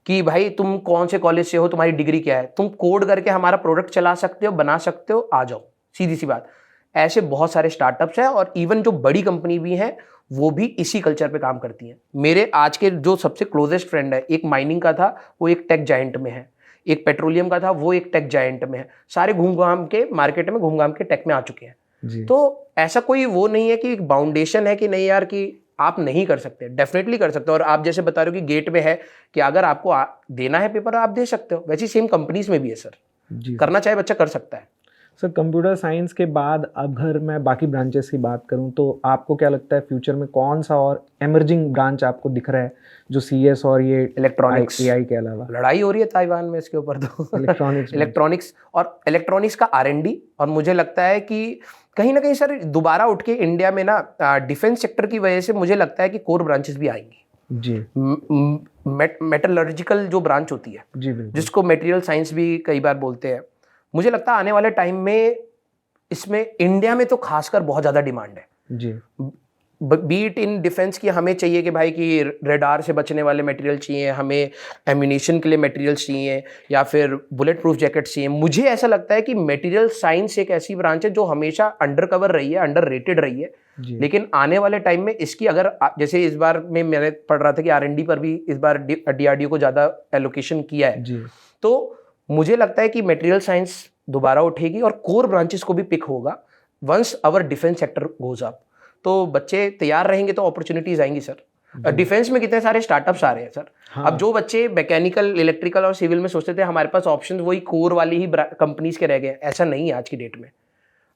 कि भाई तुम कौन से कॉलेज से हो, तुम्हारी डिग्री क्या है, तुम कोड करके हमारा प्रोडक्ट चला सकते हो, बना सकते हो, आ जाओ, सीधी सी बात। ऐसे बहुत सारे स्टार्टअप्स हैं, और इवन जो बड़ी कंपनी भी हैं वो भी इसी कल्चर पे काम करती हैं। मेरे आज के जो सबसे क्लोजेस्ट फ्रेंड है, एक माइनिंग का था वो एक टेक जायंट में है, एक पेट्रोलियम का था वो एक टेक जायंट में है। सारे घूम घाम के मार्केट में, घूम घाम के टेक में आ चुके हैं। तो ऐसा कोई वो नहीं है कि बाउंडेशन है कि नहीं यार कि आप नहीं कर सकते, डेफिनेटली कर सकते हो। और आप जैसे बता रहे हो कि गेट में है कि अगर आपको देना है पेपर आप दे सकते हो, वैसे सेम कंपनीज में भी है सर, करना चाहे बच्चा कर सकता है। सर कंप्यूटर साइंस के बाद अगर मैं बाकी ब्रांचेस की बात करूं तो आपको क्या लगता है फ्यूचर में कौन सा और एमर्जिंग ब्रांच आपको दिख रहा है जो सीएस और ये इलेक्ट्रॉनिक्स, एआई के अलावा? लड़ाई हो रही है ताइवान में इसके ऊपर तो इलेक्ट्रॉनिक्स और इलेक्ट्रॉनिक्स का R&D। और मुझे लगता है कि कहीं ना कहीं सर दोबारा उठ के इंडिया में ना डिफेंस सेक्टर की वजह से मुझे लगता है कि कोर ब्रांचेस भी आएंगी जी। मेटलर्जिकल जो ब्रांच होती है जी, जिसको मटेरियल साइंस भी कई बार बोलते हैं, मुझे लगता है आने वाले टाइम में इसमें इंडिया में तो खासकर बहुत ज्यादा डिमांड है जी। बीट इन डिफेंस की हमें चाहिए कि भाई कि रेडार से बचने वाले मटेरियल चाहिए, हमें एम्यूनिशन के लिए मटेरियल्स चाहिए, या फिर बुलेट प्रूफ जैकेट चाहिए। मुझे ऐसा लगता है कि मटेरियल साइंस एक ऐसी ब्रांच है जो हमेशा अंडर कवर रही है, अंडर रेटेड रही है, लेकिन आने वाले टाइम में इसकी अगर जैसे इस बार में मैंने पढ़ रहा था कि R&D पर भी इस बार DRDO को ज़्यादा एलोकेशन किया है जी। तो मुझे लगता है कि मटेरियल साइंस दोबारा उठेगी और कोर ब्रांचेस को भी पिक होगा once our defence sector goes up. तो बच्चे तैयार रहेंगे तो अपॉर्चुनिटीज आएंगी सर। डिफेंस में कितने सारे स्टार्टअप्स आ रहे हैं सर। हाँ। अब जो बच्चे मैकेनिकल, इलेक्ट्रिकल और सिविल में सोचते थे हमारे पास ऑप्शन वही कोर वाली ही कंपनीज के रह गए, ऐसा नहीं है आज की डेट में।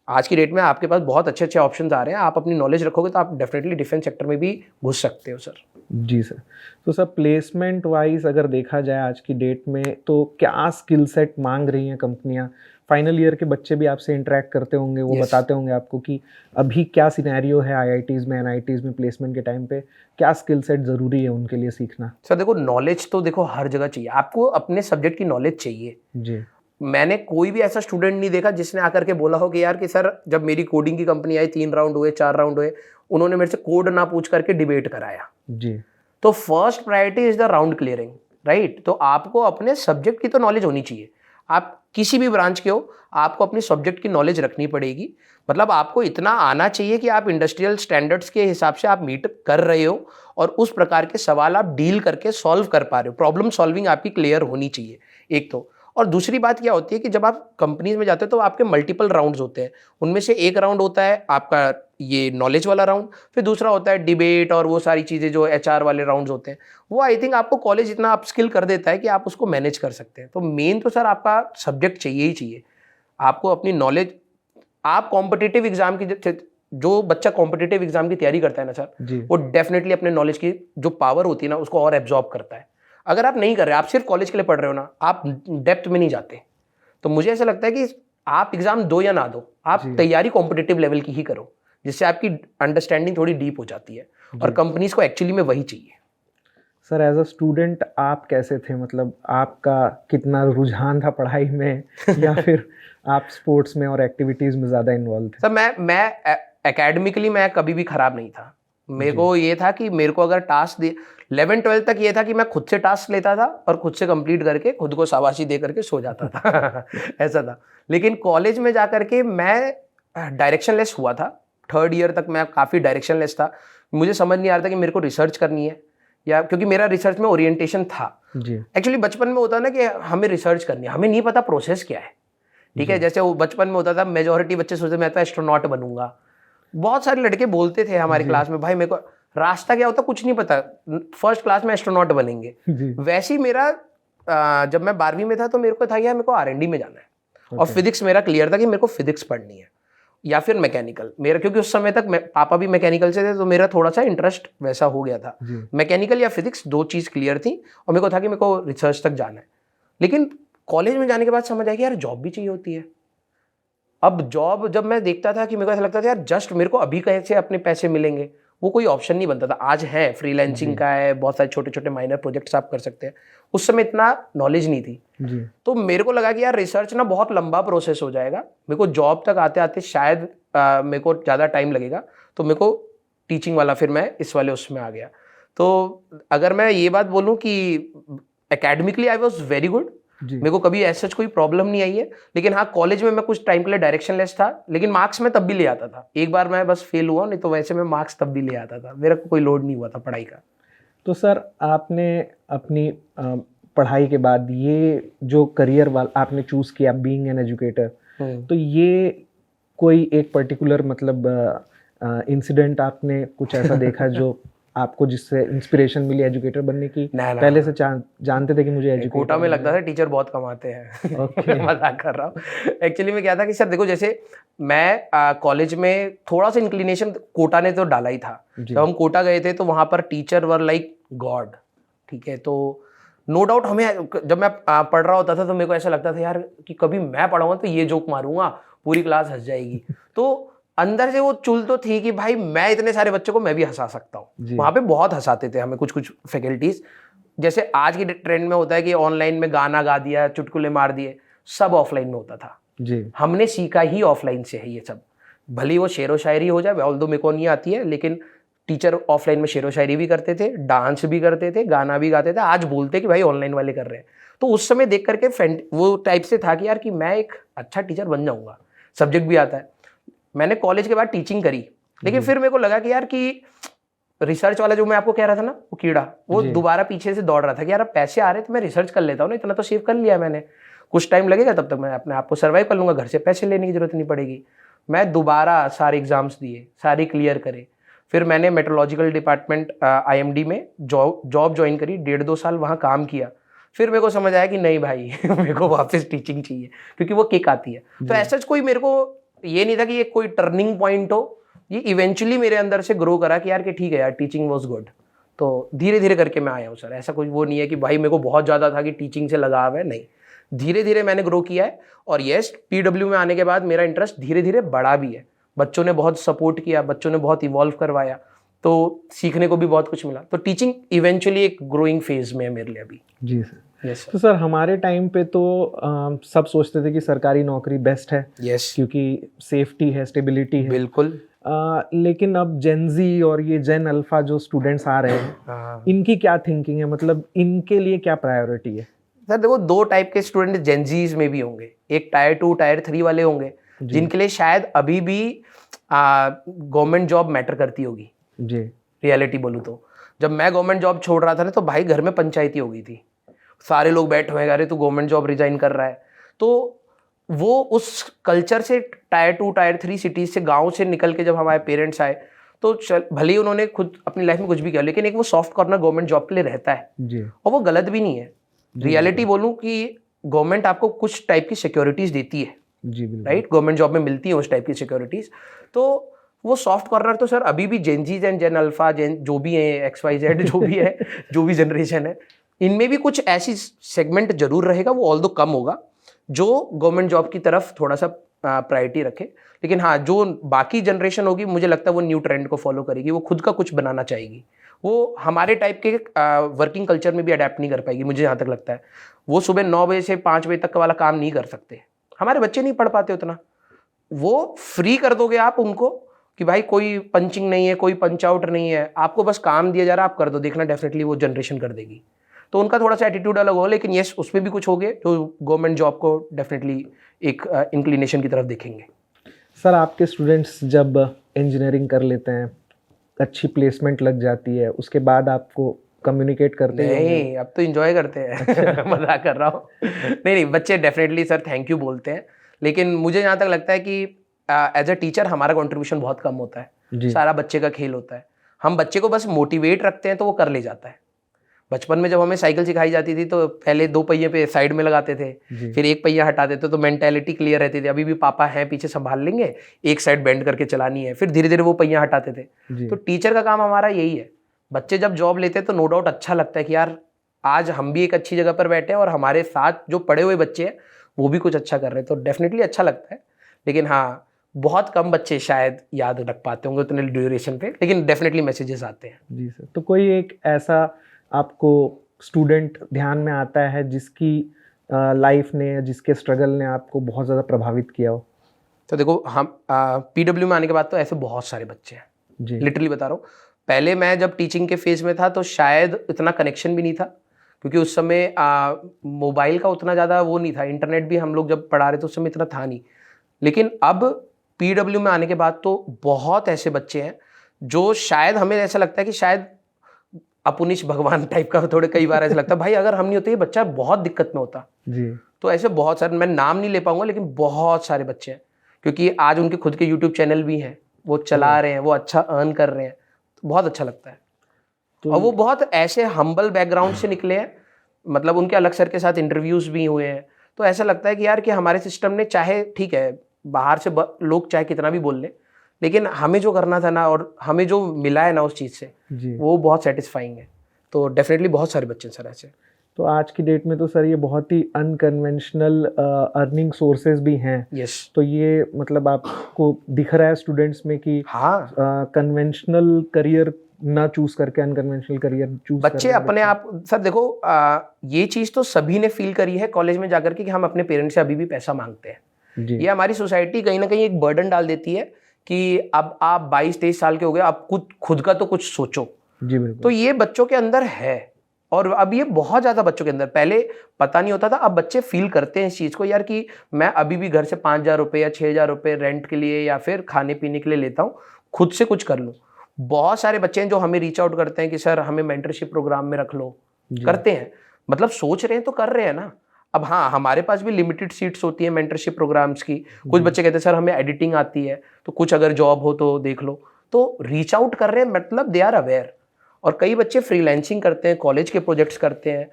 आज की डेट में आपके पास बहुत अच्छे अच्छे ऑप्शंस आ रहे हैं, आप अपनी नॉलेज रखोगे तो आप डेफिनेटली डिफेंस सेक्टर में भी घुस सकते हो सर। जी सर। तो सर प्लेसमेंट वाइज अगर देखा जाए आज की डेट में तो क्या स्किल सेट मांग रही हैं कंपनियां? फाइनल ईयर के बच्चे भी आपसे इंटरेक्ट करते होंगे, वो बताते होंगे आपको कि अभी क्या सिनेरियो है आईआईटीज में, एनआईटीज में प्लेसमेंट के टाइम पे क्या स्किल सेट ज़रूरी है उनके लिए सीखना? सर देखो, नॉलेज तो देखो हर जगह चाहिए, आपको अपने सब्जेक्ट की नॉलेज चाहिए जी। मैंने कोई भी ऐसा स्टूडेंट नहीं देखा जिसने आकर के बोला हो कि यार कि सर जब मेरी कोडिंग की कंपनी आई 3 राउंड हुए 4 राउंड हुए, उन्होंने मेरे से कोड ना पूछ करके डिबेट कराया। जी। तो first priority is the round clearing, right? तो आपको अपने सब्जेक्ट की तो नॉलेज होनी चाहिए। आप किसी भी ब्रांच के हो, आपको अपनी सब्जेक्ट की नॉलेज रखनी पड़ेगी। मतलब आपको इतना आना चाहिए कि आप इंडस्ट्रियल स्टैंडर्ड्स के हिसाब से आप मीट कर रहे हो और उस प्रकार के सवाल आप डील करके सॉल्व कर पा रहे हो। प्रॉब्लम सॉल्विंग आपकी क्लियर होनी चाहिए, एक तो। और दूसरी बात क्या होती है कि जब आप कंपनीज में जाते हो तो आपके मल्टीपल राउंड्स होते हैं। उनमें से एक राउंड होता है आपका ये नॉलेज वाला राउंड, फिर दूसरा होता है डिबेट और वो सारी चीज़ें जो एचआर वाले राउंड्स होते हैं। वो आई थिंक आपको कॉलेज इतना अपस्किल कर देता है कि आप उसको मैनेज कर सकते हैं। तो मेन तो सर आपका सब्जेक्ट चाहिए ही चाहिए। आपको अपनी नॉलेज, आप कॉम्पिटिटिव एग्जाम की, जो बच्चा कॉम्पिटिटिव एग्जाम की तैयारी करता है ना सर, वो डेफिनेटली अपने नॉलेज की जो पावर होती है ना उसको और एब्जॉर्ब करता है। अगर आप नहीं कर रहे, आप सिर्फ कॉलेज के लिए पढ़ रहे हो ना, आप डेप्थ में नहीं जाते। तो मुझे ऐसा लगता है कि आप एग्जाम दो या ना दो, आप तैयारी कॉम्पिटिटिव लेवल की ही करो, जिससे आपकी अंडरस्टैंडिंग थोड़ी डीप हो जाती है। और कंपनीज को एक्चुअली में वही चाहिए। सर एज अ स्टूडेंट आप कैसे थे? मतलब आपका कितना रुझान था पढ़ाई में या फिर आप स्पोर्ट्स में और एक्टिविटीज में ज़्यादा इन्वॉल्व थे? सर मैं एकेडमिकली मैं कभी भी खराब नहीं था। मेरे को ये था कि मेरे को अगर टास्क दे, 11-12 तक ये था कि मैं खुद से टास्क लेता था और खुद से कंप्लीट करके खुद को शाबाशी दे करके सो जाता था ऐसा था। लेकिन कॉलेज में जा करके मैं डायरेक्शनलेस हुआ था। 3rd ईयर तक मैं काफ़ी डायरेक्शनलेस था। मुझे समझ नहीं आ रहा था कि मेरे को रिसर्च करनी है या, क्योंकि मेरा रिसर्च में ओरिएंटेशन था। एक्चुअली बचपन में होता है ना कि हमें रिसर्च करनी है, हमें नहीं पता प्रोसेस क्या है, ठीक है। जैसे वो बचपन में होता था, मेजोरिटी बच्चे सोचते मैं तो एस्ट्रोनॉट बनूंगा। बहुत सारे लड़के बोलते थे हमारी क्लास में, भाई मेरे को रास्ता क्या होता कुछ नहीं पता, फर्स्ट क्लास में एस्ट्रोनॉट बनेंगे। वैसे ही मेरा जब मैं 12वीं में था तो मेरे को था यार मेरे को R&D में जाना है। और फिजिक्स मेरा क्लियर था कि मेरे को फिजिक्स पढ़नी है या फिर मैकेनिकल मेरा, क्योंकि उस समय तक पापा भी मैकेनिकल से थे तो मेरा थोड़ा सा इंटरेस्ट वैसा हो गया था। मैकेनिकल या फिजिक्स, दो चीज़ क्लियर थी और मेरे को था कि मेरे को रिसर्च तक जाना है। लेकिन कॉलेज में जाने के बाद समझ आया कि यार जॉब भी चाहिए होती है। अब जॉब जब मैं देखता था कि मेरे को ऐसा लगता था यार जस्ट मेरे को अभी कैसे अपने पैसे मिलेंगे, वो कोई ऑप्शन नहीं बनता था। आज है, फ्रीलांसिंग का है, बहुत सारे छोटे छोटे माइनर प्रोजेक्ट्स आप कर सकते हैं। उस समय इतना नॉलेज नहीं थी। तो मेरे को लगा कि यार रिसर्च ना बहुत लंबा प्रोसेस हो जाएगा, मेरे को जॉब तक आते आते शायद मेरे को ज़्यादा टाइम लगेगा। तो मेरे को टीचिंग वाला, फिर मैं इस वाले उसमें आ गया। तो अगर मैं ये बात बोलूँ कि academically I was very good, मेरे को कभी ऐसा कोई प्रॉब्लम नहीं आई है। लेकिन हाँ, कॉलेज में मैं कुछ टाइम के लिए डायरेक्शनलेस था, लेकिन मार्क्स मैं तब भी ले आता था। एक बार मैं बस फेल हुआ, नहीं तो वैसे मैं मार्क्स तब भी ले आता था, मेरा कोई लोड नहीं हुआ था पढ़ाई का। तो सर आपने अपनी पढ़ाई के बाद ये जो करियर वाला आपने चूज किया, बीइंग एन एजुकेटर, तो ये कोई एक पर्टिकुलर मतलब इंसिडेंट आपने कुछ ऐसा देखा जो आपको जिससे इंस्पिरेशन मिली एजुकेटर बनने की? पहले से जानते थे कि मुझे एजुकेटर कोटा में लगता था टीचर बहुत कमाते हैं मजाक कर रहा हूँ। एक्चुअली में क्या था कि सर देखो, जैसे मैं कॉलेज में थोड़ा सा इंक्लिनेशन कोटा ने तो डाला ही था। जब हम कोटा गए थे तो वहां पर टीचर वर लाइक गॉड, ठीक है। तो नो डाउट हमें, जब मैं पढ़ रहा होता था तो मेरे को ऐसा लगता था यार कि कभी मैं पढ़ाऊंगा तो ये जोक मारूंगा, पूरी क्लास हंस जाएगी। तो अंदर से वो चुल तो थी कि भाई मैं इतने सारे बच्चों को मैं भी हंसा सकता हूँ। वहां पे बहुत हंसाते थे हमें कुछ कुछ फैकल्टीज। जैसे आज की ट्रेंड में होता है कि ऑनलाइन में गाना गा दिया, चुटकुले मार दिए, सब ऑफलाइन में होता था जी। हमने सीखा ही ऑफलाइन से है ये सब। भले वो शेरो शायरी हो जाए, ऑल्दो मेरे को नहीं आती है, लेकिन टीचर ऑफलाइन में शेरो शायरी भी करते थे, डांस भी करते थे, गाना भी गाते थे। आज बोलते कि भाई ऑनलाइन वाले कर रहे हैं। तो उस समय देख करके वो टाइप से था कि यार कि मैं एक अच्छा टीचर बन जाऊंगा, सब्जेक्ट भी आता है। मैंने कॉलेज के बाद टीचिंग करी, लेकिन फिर मेरे को लगा कि यार कि रिसर्च वाला जो मैं आपको कह रहा था ना, वो कीड़ा, वो दोबारा पीछे से दौड़ रहा था कि यार पैसे आ रहे तो मैं रिसर्च कर लेता हूँ ना, इतना तो सेव कर लिया मैंने, कुछ टाइम लगेगा तब तक मैं अपने आप को सर्वाइव कर लूंगा, घर से पैसे लेने की जरूरत नहीं पड़ेगी। मैं दोबारा सारे एग्जाम्स दिए, सारे क्लियर करे। फिर मैंने मेट्रोलॉजिकल डिपार्टमेंट IMD में जॉब ज्वाइन करी, 1.5-2 साल वहाँ काम किया। फिर मेरे को समझ आया कि नहीं भाई मेरे को वापस टीचिंग चाहिए, क्योंकि वो किक आती है। तो ऐसा कोई मेरे को ये नहीं था कि ये कोई टर्निंग पॉइंट हो, ये इवेंचुअली मेरे अंदर से ग्रो करा कि यार कि ठीक है यार, टीचिंग वाज गुड। तो धीरे धीरे करके मैं आया हूँ सर। ऐसा कुछ वो नहीं है कि भाई मेरे को बहुत ज़्यादा था कि टीचिंग से लगाव है, नहीं, धीरे धीरे मैंने ग्रो किया है। और यस, पीडब्ल्यू में आने के बाद मेरा इंटरेस्ट धीरे धीरे बढ़ा भी है। बच्चों ने बहुत सपोर्ट किया, बच्चों ने बहुत इवॉल्व करवाया, तो सीखने को भी बहुत कुछ मिला। तो टीचिंग इवेंचुअली एक ग्रोइंग फेज में है मेरे लिए अभी। जी सर। यस तो सर हमारे टाइम पे तो सब सोचते थे कि सरकारी नौकरी बेस्ट है, यस, क्योंकि सेफ्टी है, स्टेबिलिटी है। बिल्कुल। लेकिन अब जेन जी और ये जेन अल्फा जो स्टूडेंट्स आ रहे हैं, हाँ इनकी क्या थिंकिंग है, मतलब इनके लिए क्या प्रायोरिटी है? सर देखो, दो टाइप के स्टूडेंट जेनजीज में भी होंगे। एक टायर 2 टायर 3 वाले होंगे जिनके लिए शायद अभी भी गवर्नमेंट जॉब मैटर करती होगी। जी। रियलिटी बोलूँ तो जब मैं गवर्नमेंट जॉब छोड़ रहा था ना, तो भाई घर में पंचायती हो गई थी, सारे लोग बैठे हुए, अरे तू गवर्नमेंट जॉब रिजाइन कर रहा है। तो वो उस कल्चर से टायर 2 टायर 3 सिटीज से, गांव से निकल के जब हमारे पेरेंट्स आए, तो भले ही उन्होंने खुद अपनी लाइफ में कुछ भी किया, लेकिन एक वो सॉफ्ट कॉर्नर गवर्नमेंट जॉब के लिए रहता है जी। और वो गलत भी नहीं है। रियलिटी बोलूं कि गवर्नमेंट आपको कुछ टाइप की सिक्योरिटीज देती है, जी बिल्कुल। राइट, गवर्नमेंट जॉब में मिलती है उस टाइप की सिक्योरिटीज। तो वो सॉफ्ट कॉर्नर तो सर अभी भी जेनजीज एंड जेन अल्फा, जेन जो भी है, XYZ जो भी है, जो भी जनरेशन है, इनमें भी कुछ ऐसी सेगमेंट जरूर रहेगा, वो ऑल्दो कम होगा, जो गवर्नमेंट जॉब की तरफ थोड़ा सा प्रायोरिटी रखे। लेकिन हाँ, जो बाकी जनरेशन होगी, मुझे लगता है वो न्यू ट्रेंड को फॉलो करेगी, वो खुद का कुछ बनाना चाहेगी, वो हमारे टाइप के वर्किंग कल्चर में भी अडेप्ट नहीं कर पाएगी, मुझे जहाँ तक लगता है। वो सुबह 9 बजे से 5 बजे तक वाला काम नहीं कर सकते, हमारे बच्चे नहीं पढ़ पाते उतना। वो फ्री कर दोगे आप उनको कि भाई कोई पंचिंग नहीं है, कोई पंच आउट नहीं है, आपको बस काम दिया जा रहा है, आप कर दो, देखना डेफिनेटली वो जनरेशन कर देगी। तो उनका थोड़ा सा एटीट्यूड अलग हो, लेकिन यस, उसमें भी कुछ हो गए जो गवर्नमेंट जॉब को डेफिनेटली एक इंक्लिनेशन की तरफ देखेंगे। सर आपके स्टूडेंट्स जब इंजीनियरिंग कर लेते हैं, अच्छी प्लेसमेंट लग जाती है, उसके बाद आपको कम्युनिकेट करते हैं? नहीं, अब तो एंजॉय करते हैं। मजाक कर रहा हूँ। नहीं, बच्चे डेफिनेटली सर थैंक यू बोलते हैं, लेकिन मुझे यहाँ तक लगता है कि एज अ टीचर हमारा कंट्रीब्यूशन बहुत कम होता है, सारा बच्चे का खेल होता है। हम बच्चे को बस मोटिवेट रखते हैं तो वो कर ले जाता है। बचपन में जब हमें साइकिल सिखाई जाती थी तो पहले 2 पहिए पे साइड में लगाते थे, फिर 1 पहिया हटा देते, तो मेंटेलिटी क्लियर रहती थी, अभी भी पापा हैं पीछे संभाल लेंगे, एक साइड बेंड करके चलानी है, फिर धीरे धीरे वो पहिया हटाते थे। तो टीचर का काम हमारा यही है। बच्चे जब जॉब लेते हैं तो नो डाउट अच्छा लगता है कि यार आज हम भी एक अच्छी जगह पर बैठे हैं और हमारे साथ जो पढ़े हुए बच्चे हैं वो भी कुछ अच्छा कर रहे हैं, तो डेफिनेटली अच्छा लगता है। लेकिन हाँ, बहुत कम बच्चे शायद याद रख पाते होंगे उतने ड्यूरेशन पे, लेकिन डेफिनेटली मैसेजेस आते हैं। जी सर। तो कोई एक ऐसा आपको स्टूडेंट ध्यान में आता है जिसकी लाइफ ने या जिसके स्ट्रगल ने आपको बहुत ज़्यादा प्रभावित किया हो? तो देखो, हम पीडब्ल्यू में आने के बाद तो ऐसे बहुत सारे बच्चे हैं जी, लिटरली बता रहा हूँ। पहले मैं जब टीचिंग के फेज में था तो शायद इतना कनेक्शन भी नहीं था, क्योंकि उस समय मोबाइल का उतना ज़्यादा वो नहीं था, इंटरनेट भी हम लोग जब पढ़ा रहे थे उस समय इतना था नहीं। लेकिन अब पीडब्ल्यू में आने के बाद तो बहुत ऐसे बच्चे हैं जो शायद हमें ऐसा लगता है कि शायद अपुनिश भगवान टाइप का, थोड़े कई बार ऐसा लगता है भाई अगर हम नहीं होते ये बच्चा बहुत दिक्कत में होता जी। तो ऐसे बहुत सारे, मैं नाम नहीं ले पाऊंगा, लेकिन बहुत सारे बच्चे हैं, क्योंकि आज उनके खुद के यूट्यूब चैनल भी हैं, वो चला रहे हैं, वो अच्छा अर्न कर रहे हैं, तो बहुत अच्छा लगता है। तो और वो बहुत ऐसे हम्बल बैकग्राउंड से निकले हैं, मतलब उनके अलग सर के साथ इंटरव्यूज भी हुए हैं, तो ऐसा लगता है कि यार कि हमारे सिस्टम ने, चाहे ठीक है बाहर से लोग चाहे कितना भी बोल लें, लेकिन हमें जो करना था ना और हमें जो मिला है ना उस चीज़ से वो बहुत सेटिस्फाइंग है। तो डेफिनेटली बहुत सारे बच्चे सर ऐसे। तो आज की डेट में तो सर ये बहुत ही अनकन्वेंशनल अर्निंग सोर्सेज भी हैं। यस। तो ये मतलब आपको दिख रहा है स्टूडेंट्स में कि हाँ, कन्वेंशनल करियर ना चूज करके अनकन्वेंशनल करियर चूज बच्चे अपने आप। सर देखो, ये चीज़ तो सभी ने फील करी है कॉलेज में जाकर के कि हम अपने पेरेंट्स से अभी भी पैसा मांगते हैं। ये हमारी सोसाइटी कहीं ना कहीं एक बर्डन डाल देती है कि अब आप 22-23 साल के हो गए, आप खुद का तो कुछ सोचो जी। बिल्कुल। तो ये बच्चों के अंदर है, और अब ये बहुत ज़्यादा बच्चों के अंदर, पहले पता नहीं होता था, अब बच्चे फील करते हैं इस चीज़ को यार कि मैं अभी भी घर से 5,000 रुपये या 6,000 रुपये रेंट के लिए या फिर खाने पीने के लिए लेता हूँ, खुद से कुछ कर लूँ। बहुत सारे बच्चे हैं जो हमें रीच आउट करते हैं कि सर हमें मेंटरशिप प्रोग्राम में रख लो, करते हैं, मतलब सोच रहे हैं तो कर रहे हैं ना। अब हाँ, हमारे पास भी लिमिटेड सीट्स होती है मेंटरशिप प्रोग्राम्स की। कुछ बच्चे कहते हैं सर हमें एडिटिंग आती है, तो कुछ अगर जॉब हो तो देख लो, तो रीच आउट कर रहे हैं, मतलब दे आर अवेयर। और कई बच्चे फ्रीलांसिंग करते हैं, कॉलेज के प्रोजेक्ट्स करते हैं,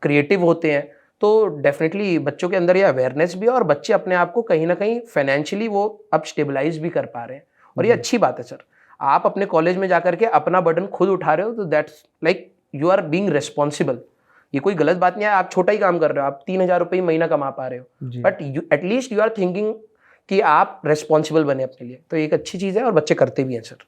क्रिएटिव होते हैं, तो डेफिनेटली बच्चों के अंदर ये अवेयरनेस भी है और बच्चे अपने आप को कहीं ना कहीं फाइनेंशियली वो अब स्टेबलाइज भी कर पा रहे हैं और ये अच्छी बात है सर। आप अपने कॉलेज में जाकर के अपना बर्डन खुद उठा रहे हो तो that's like you are being responsible. ये कोई गलत बात नहीं है, आप छोटा ही काम कर रहे हो, आप 3,000 रुपये महीना कमा पा रहे हो, but at least you are thinking कि आप रेस्पॉन्सिबल बने अपने लिए, तो एक अच्छी चीज़ है और बच्चे करते भी हैं सर।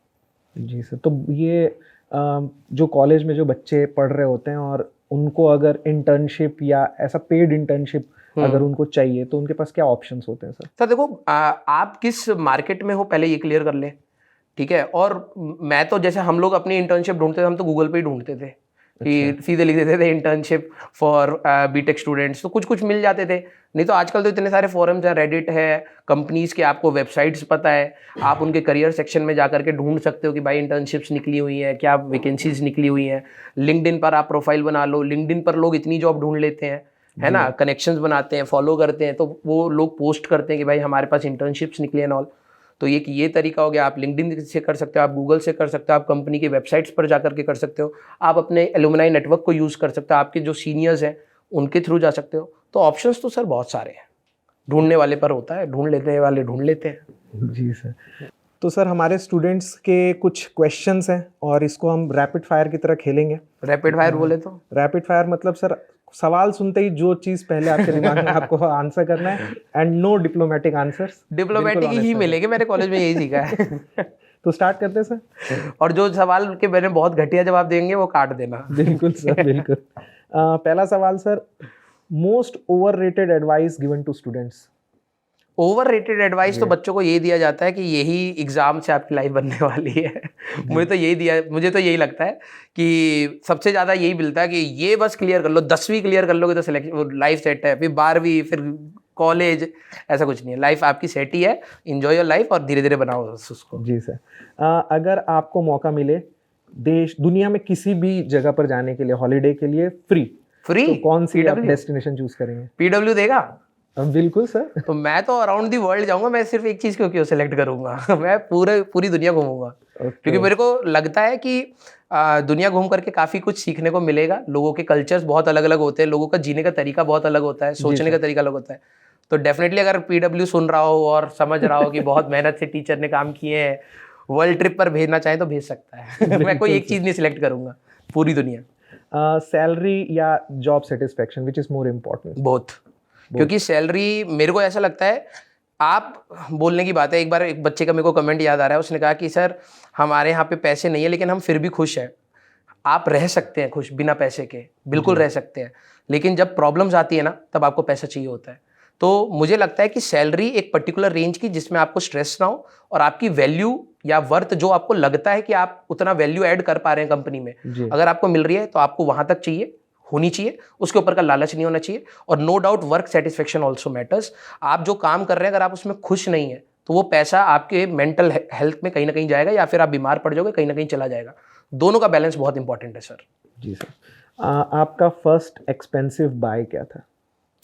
जी सर, तो ये जो कॉलेज में जो बच्चे पढ़ रहे होते हैं और उनको अगर इंटर्नशिप या ऐसा पेड इंटर्नशिप अगर उनको चाहिए तो उनके पास क्या ऑप्शंस होते हैं सर? सर देखो, आप किस मार्केट में हो पहले ये क्लियर कर लें, ठीक है। और मैं तो जैसे हम लोग अपनी इंटर्नशिप ढूंढते थे, हम तो गूगल पे ही ढूंढते थे कि सीधे लिख देते थे इंटर्नशिप फॉर बीटेक स्टूडेंट्स, तो कुछ कुछ मिल जाते थे। नहीं तो आजकल तो इतने सारे फोरम्स हैं, रेडिट है, कंपनीज के आपको वेबसाइट्स पता है, आप उनके करियर सेक्शन में जाकर के ढूंढ सकते हो कि भाई इंटर्नशिप्स निकली हुई हैं, क्या वैकेंसीज निकली हुई हैं। लिंक्डइन पर आप प्रोफाइल बना लो, लिंक्डइन पर लोग इतनी जॉब ढूंढ लेते हैं, है ना, कनेक्शंस बनाते हैं, फॉलो करते हैं, तो वो लोग पोस्ट करते हैं कि भाई हमारे पास इंटर्नशिप्स निकली एंड ऑल। तो ये तरीका हो गया। आप लिंक्डइन से कर सकते हो, आप गूगल से कर सकते हो, आप कंपनी की वेबसाइट्स पर जाकर के कर सकते हो, आप अपने एलुमनाई नेटवर्क को यूज़ कर सकते हो, आपके जो सीनियर्स हैं उनके थ्रू जा सकते हो। तो ऑप्शंस तो सर बहुत सारे हैं, ढूंढने वाले पर होता है, ढूंढ लेते वाले ढूंढ लेते हैं। जी सर। तो सर हमारे स्टूडेंट्स के कुछ क्वेश्चंस हैं और इसको हम रैपिड फायर की तरह खेलेंगे। रैपिड फायर बोले तो? रैपिड फायर मतलब सर सवाल सुनते ही जो चीज पहले आपके दिमाग में आपको आंसर करना है and no diplomatic answers. Diplomatic ही मिलेंगे, मेरे कॉलेज में यही सीखा है। तो स्टार्ट करते हैं सर। और जो सवाल के मैंने बहुत घटिया जवाब देंगे वो काट देना। बिल्कुल सर, बिल्कुल। पहला सवाल sir, most overrated advice given to students. Overrated advice तो बच्चों को ये दिया जाता है कि यही एग्जाम से आपकी लाइफ बनने वाली है। मुझे तो यही लगता है कि सबसे ज्यादा यही मिलता है कि ये बस क्लियर कर लो, 10वीं क्लियर कर लोगे तो सिलेक्शन लाइफ सेट है, फिर 12वीं, फिर कॉलेज, ऐसा कुछ नहीं है। लाइफ आपकी सेट ही है, एंजॉय योर लाइफ और धीरे धीरे बनाओ उसको। जी सर। अगर आपको मौका मिले दुनिया में किसी भी जगह पर जाने के लिए, हॉलीडे के लिए फ्री, तो कौन सी आप डेस्टिनेशन चूज करेंगे? पीडब्ल्यू देगा? बिल्कुल सर। तो मैं तो अराउंड दी वर्ल्ड जाऊंगा, मैं सिर्फ एक चीज क्यों सेलेक्ट करूंगा? मैं पूरी दुनिया घूमूंगा। क्योंकि मेरे को लगता है कि दुनिया घूम करके काफी कुछ सीखने को मिलेगा। लोगों के कल्चर्स बहुत अलग अलग होते हैं, लोगों का जीने का तरीका बहुत अलग होता है, सोचने का तरीका अलग होता है। तो डेफिनेटली अगर पीडब्ल्यू सुन रहा हो और समझ रहा हो कि बहुत मेहनत से टीचर ने काम किए हैं, वर्ल्ड ट्रिप पर भेजना चाहे तो भेज सकता है। मैं कोई एक चीज नहीं सिलेक्ट करूंगा, पूरी दुनिया। सैलरी या job satisfaction, which is more important? Both. क्योंकि सैलरी, मेरे को ऐसा लगता है, आप बोलने की बात है, एक बार एक बच्चे का मेरे को कमेंट याद आ रहा है, उसने कहा कि सर हमारे यहाँ पे पैसे नहीं है लेकिन हम फिर भी खुश हैं। आप रह सकते हैं खुश बिना पैसे के, बिल्कुल रह सकते हैं, लेकिन जब प्रॉब्लम्स आती है ना तब आपको पैसा चाहिए होता है। तो मुझे लगता है कि सैलरी एक पर्टिकुलर रेंज की जिसमें आपको स्ट्रेस ना हो और आपकी वैल्यू या वर्थ जो आपको लगता है कि आप उतना वैल्यू ऐड कर पा रहे हैं कंपनी में, अगर आपको मिल रही है तो आपको वहां तक होनी चाहिए, उसके ऊपर का लालच नहीं होना चाहिए। और no doubt work satisfaction also matters. आप जो काम कर रहे हैं अगर आप उसमें खुश नहीं है तो वो पैसा आपके मेंटल हेल्थ में कहीं ना कहीं जाएगा या फिर आप बीमार पड़ जाओगे, कहीं ना कहीं चला जाएगा। दोनों का बैलेंस बहुत इंपॉर्टेंट है सर। जी सर। आपका फर्स्ट एक्सपेंसिव बाय क्या था?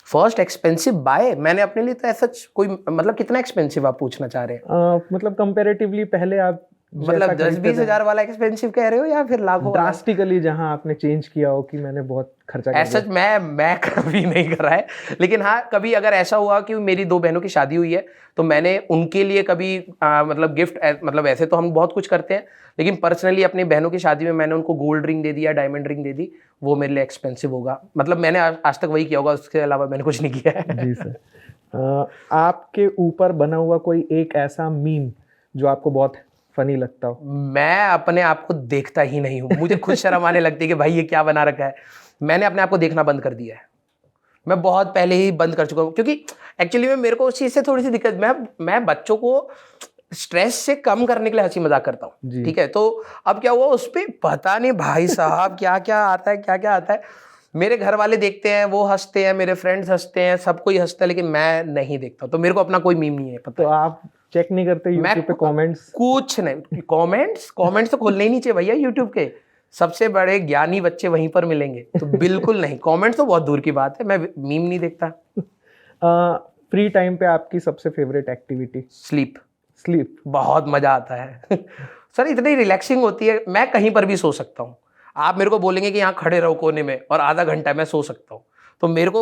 फर्स्ट एक्सपेंसिव बाय मैंने अपने लिए तो ऐसा कोई, मतलब कितना एक्सपेंसिव आप पूछना चाह रहे हैं? मतलब कंपैरेटिवली पहले आप मतलब 10-20 हज़ार वाला एक्सपेंसिव कह रहे हो या फिर लाखों? ड्रास्टिकली जहां आपने चेंज किया हो कि मैंने बहुत खर्चा कर दिया। मैं कभी नहीं कर रहा है, लेकिन हाँ कभी अगर ऐसा हुआ कि मेरी 2 बहनों की शादी हुई है तो मैंने उनके लिए कभी मतलब गिफ्ट, मतलब ऐसे तो हम बहुत कुछ करते हैं, लेकिन पर्सनली अपनी बहनों की शादी में मैंने उनको गोल्ड रिंग दे दिया, डायमंड रिंग दे दी, वो मेरे लिए एक्सपेंसिव होगा। मतलब मैंने आज तक वही किया होगा, उसके अलावा मैंने कुछ नहीं किया है। जी सर। आपके ऊपर बना हुआ कोई एक ऐसा मीम जो आपको बहुत फनी लगता हो? मैं अपने आप को देखता ही नहीं हूँ, मुझे खुद शर्म आने लगती है कि भाई ये क्या बना रखा है। मैंने अपने आप को देखना बंद कर दिया है, मैं बहुत पहले ही बंद कर चुका हूँ, क्योंकि एक्चुअली में मेरे को उस चीज़ से थोड़ी सी दिक्कत, मैं बच्चों को स्ट्रेस से कम करने के लिए हंसी मजाक करता हूँ, ठीक है। तो अब क्या हुआ, उस पर पता नहीं भाई साहब क्या क्या आता है। मेरे घर वाले देखते हैं, वो हंसते हैं, मेरे फ्रेंड्स हंसते हैं, सब कोई हंसता है, लेकिन मैं नहीं देखता। तो मेरे को अपना कोई मीम नहीं है पता। तो आप चेक नहीं करते यूट्यूब पे कमेंट्स? कुछ नहीं, कमेंट्स तो खोलने ही नहीं चाहिए भैया यूट्यूब के, सबसे बड़े ज्ञानी बच्चे वहीं पर मिलेंगे। तो बिल्कुल नहीं, कमेंट्स तो बहुत दूर की बात है, मैं मीम नहीं देखता। फ्री टाइम पे आपकी सबसे फेवरेट एक्टिविटी? स्लीप। बहुत मजा आता है सर, इतनी रिलैक्सिंग होती है, मैं कहीं पर भी सो सकता हूँ। आप मेरे को बोलेंगे कि यहाँ खड़े रहो कोने में और आधा घंटा मैं सो सकता हूँ, तो मेरे को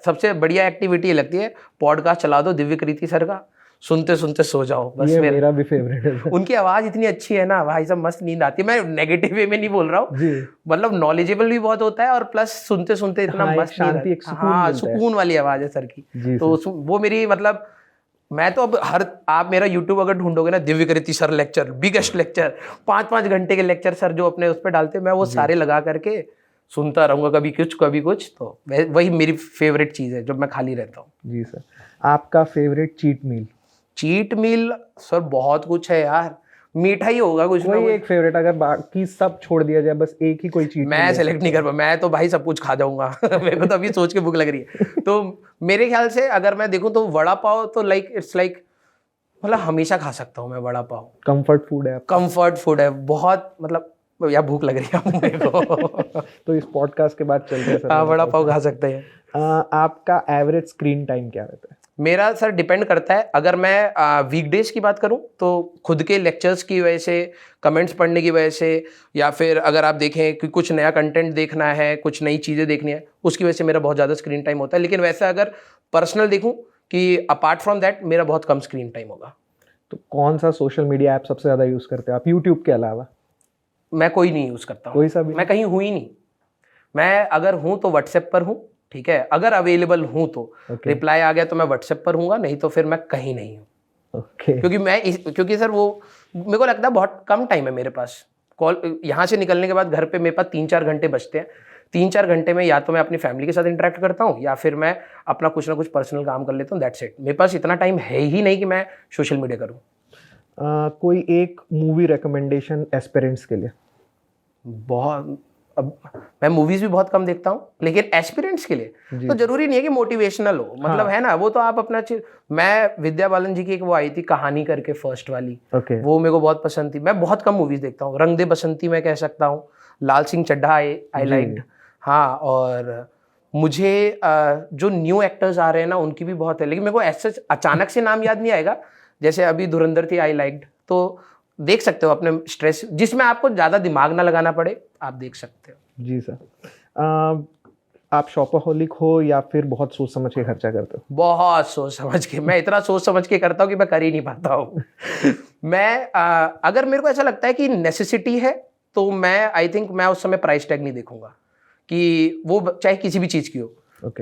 सबसे बढ़िया एक्टिविटी ये लगती है, पॉडकास्ट चला दो दिव्य कृति सर का, सुनते सुनते सो जाओ बस। ये मेरा भी फेवरेट है। उनकी आवाज इतनी अच्छी है ना भाई साहब, मस्त नींद आती है। मैं नेगेटिव वे में नहीं बोल रहा हूँ, मतलब नॉलेजेबल भी बहुत होता है और प्लस सुनते सुनते इतना मस्त शांति, एक सुकून हाँ, मिलता है। सुकून वाली आवाज है सर की। तो वो मेरी मतलब, मैं तो अब आप मेरा यूट्यूब अगर ढूंढोगे ना, दिव्य कृति सर लेक्चर, बिगेस्ट लेक्चर, 5-5 घंटे के लेक्चर सर जो अपने उस पर डालते हैं, मैं वो सारे लगा करके सुनता रहूंगा, कभी कुछ कभी कुछ। तो वही मेरी फेवरेट चीज है जब मैं खाली रहता हूँ। जी सर, आपका favourite cheat meal? Cheat meal sir बहुत कुछ है यार, मीठा ही होगा कुछ ना कोई एक फेवरेट, अगर बाकी सब छोड़ दिया जाए, बस एक ही कोई चीट मैं सेलेक्ट नहीं कर पा, मैं तो भाई सब कुछ खा जाऊंगा। मेरे को तो अभी सोच के भूख लग रही है। तो मेरे ख्याल से अगर मैं देखूं तो वड़ा पाव तो इट्स लाइक मतलब हमेशा खा सकता हूँ मैं वड़ा पाव। कंफर्ट फूड है? कंफर्ट फूड है बहुत, मतलब यार भूख लग रही है मेरे को। तो इस पॉडकास्ट के बाद चलते हैं सर। हाँ, वड़ा पाव खा सकते हैं। आपका एवरेज स्क्रीन टाइम क्या रहता है? मेरा सर डिपेंड करता है। अगर मैं वीकडेज की बात करूं तो खुद के लेक्चर्स की वजह से, कमेंट्स पढ़ने की वजह से, या फिर अगर आप देखें कि कुछ नया कंटेंट देखना है, कुछ नई चीज़ें देखनी है, उसकी वजह से मेरा बहुत ज़्यादा स्क्रीन टाइम होता है। लेकिन वैसे अगर पर्सनल देखूं कि अपार्ट फ्रॉम दैट मेरा बहुत कम स्क्रीन टाइम होगा। तो कौन सा सोशल मीडिया ऐप सबसे ज़्यादा यूज़ करते हैं आप यूट्यूब के अलावा? मैं कोई नहीं यूज़ करता हूँ, कोई सा भी? मैं कहीं हूँ ही नहीं। मैं अगर हूँ तो व्हाट्सएप पर हूँ, ठीक है, अगर अवेलेबल हूँ तो रिप्लाई आ गया तो मैं व्हाट्सएप पर हूँगा, नहीं तो फिर मैं कहीं नहीं हूँ। क्योंकि सर वो मेरे को लगता है बहुत कम टाइम है मेरे पास। कॉल यहाँ से निकलने के बाद घर पे मेरे पास 3-4 घंटे बचते हैं। 3-4 घंटे में या तो मैं अपनी फैमिली के साथ इंटरेक्ट करता हूँ या फिर मैं अपना कुछ ना कुछ पर्सनल काम कर लेता हूँ, दैट्स इट। मेरे पास इतना टाइम है ही नहीं कि मैं सोशल मीडिया करूँ। कोई एक मूवी रिकमेंडेशन एस्पिरेंट्स के लिए? बहुत, अब मैं मूवीज भी बहुत कम देखता हूँ, लेकिन एस्पिरेंट्स के लिए तो जरूरी नहीं है कि मोटिवेशनल हो, मतलब है ना, वो तो आप अपना चीज। मैं विद्या बालन जी की एक वो आई थी कहानी करके, फर्स्ट वाली, वो मेरे को बहुत पसंद थी। मैं बहुत कम मूवीज देखता हूँ। रंग दे बसंती मैं कह सकता हूँ, लाल सिंह चड्ढा आई लाइक्ड। हाँ, और मुझे जो न्यू एक्टर्स आ रहे हैं ना उनकी भी बहुत है, लेकिन मेरे को ऐसे अचानक से नाम याद नहीं आएगा। जैसे अभी धुरंधर थी, आई लाइक्ड, तो देख सकते हो अपने स्ट्रेस, जिसमें आपको ज़्यादा दिमाग ना लगाना पड़े, आप देख सकते हो। जी सर, आप शॉपaholic हो या फिर बहुत सोच समझ के खर्चा करते हो? बहुत सोच समझ के, मैं इतना सोच समझ के करता हूँ कि मैं कर ही नहीं पाता हूँ। मैं अगर मेरे को ऐसा लगता है कि नेसेसिटी है तो मैं आई थिंक मैं उस समय प्राइस टैग नहीं देखूंगा, कि वो चाहे किसी भी चीज़ की हो।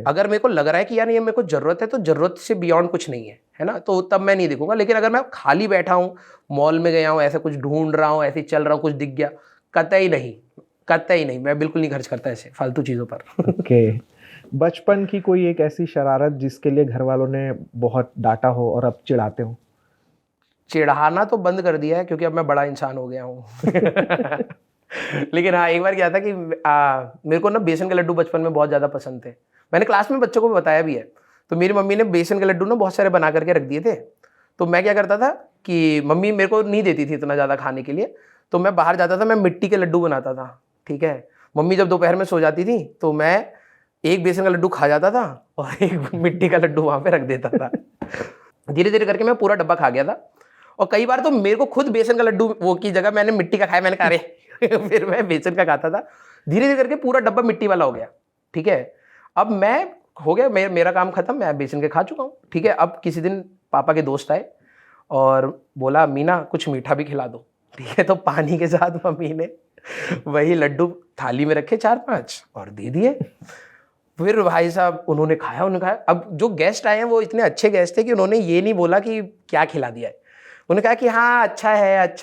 अगर मेरे को लग रहा है कि यार ये मेरे को जरूरत है, तो जरूरत से बियॉन्ड कुछ नहीं है ना, तो तब मैं नहीं देखूंगा। लेकिन अगर मैं खाली बैठा हूँ, मॉल में गया हूँ, ऐसा कुछ ढूंढ रहा हूँ, ऐसे चल रहा हूँ, कुछ दिख गया, कतई नहीं, मैं बिल्कुल नहीं खर्च करता ऐसे फालतू चीज़ों पर। बचपन की कोई एक ऐसी शरारत जिसके लिए घर वालों ने बहुत डांटा हो और अब चिढ़ाते हो? चिढ़ाना तो बंद कर दिया है क्योंकि अब मैं बड़ा इंसान हो गया हूँ। लेकिन हाँ, एक बार क्या था कि मेरे को ना बेसन के लड्डू बचपन में बहुत ज़्यादा पसंद थे। मैंने क्लास में बच्चों को बताया भी है। तो मेरी मम्मी ने बेसन के लड्डू ना बहुत सारे बना करके रख दिए थे। तो मैं क्या करता था कि मम्मी मेरे को नहीं देती थी इतना ज़्यादा खाने के लिए, तो मैं बाहर जाता था, मैं मिट्टी के लड्डू बनाता था, ठीक है। मम्मी जब दोपहर में सो जाती थी तो मैं एक बेसन का लड्डू खा जाता था और एक मिट्टी का लड्डू वहाँ पे रख देता था। धीरे धीरे करके मैं पूरा डब्बा खा गया था, और कई बार तो मेरे को खुद बेसन का लड्डू वो की जगह मैंने मिट्टी का खाया। मैंने कहा अरे फिर मैं बेसन का खाता था। धीरे धीरे करके पूरा डब्बा मिट्टी वाला हो गया, ठीक है। अब मैं हो गया, मेरा काम खत्म, मैं बेसन के खा चुका हूँ, ठीक है। अब किसी दिन पापा के दोस्त आए और बोला मीना कुछ मीठा भी खिला दो, ठीक है। तो पानी के साथ मम्मी ने वही लड्डू थाली में रखे 4-5 और दे दिए। फिर भाई साहब उन्होंने खाया। अब जो गेस्ट आए हैं वो इतने अच्छे गेस्ट थे कि उन्होंने ये नहीं बोला कि क्या खिला दिया है, उन्होंने कहा कि हाँ अच्छा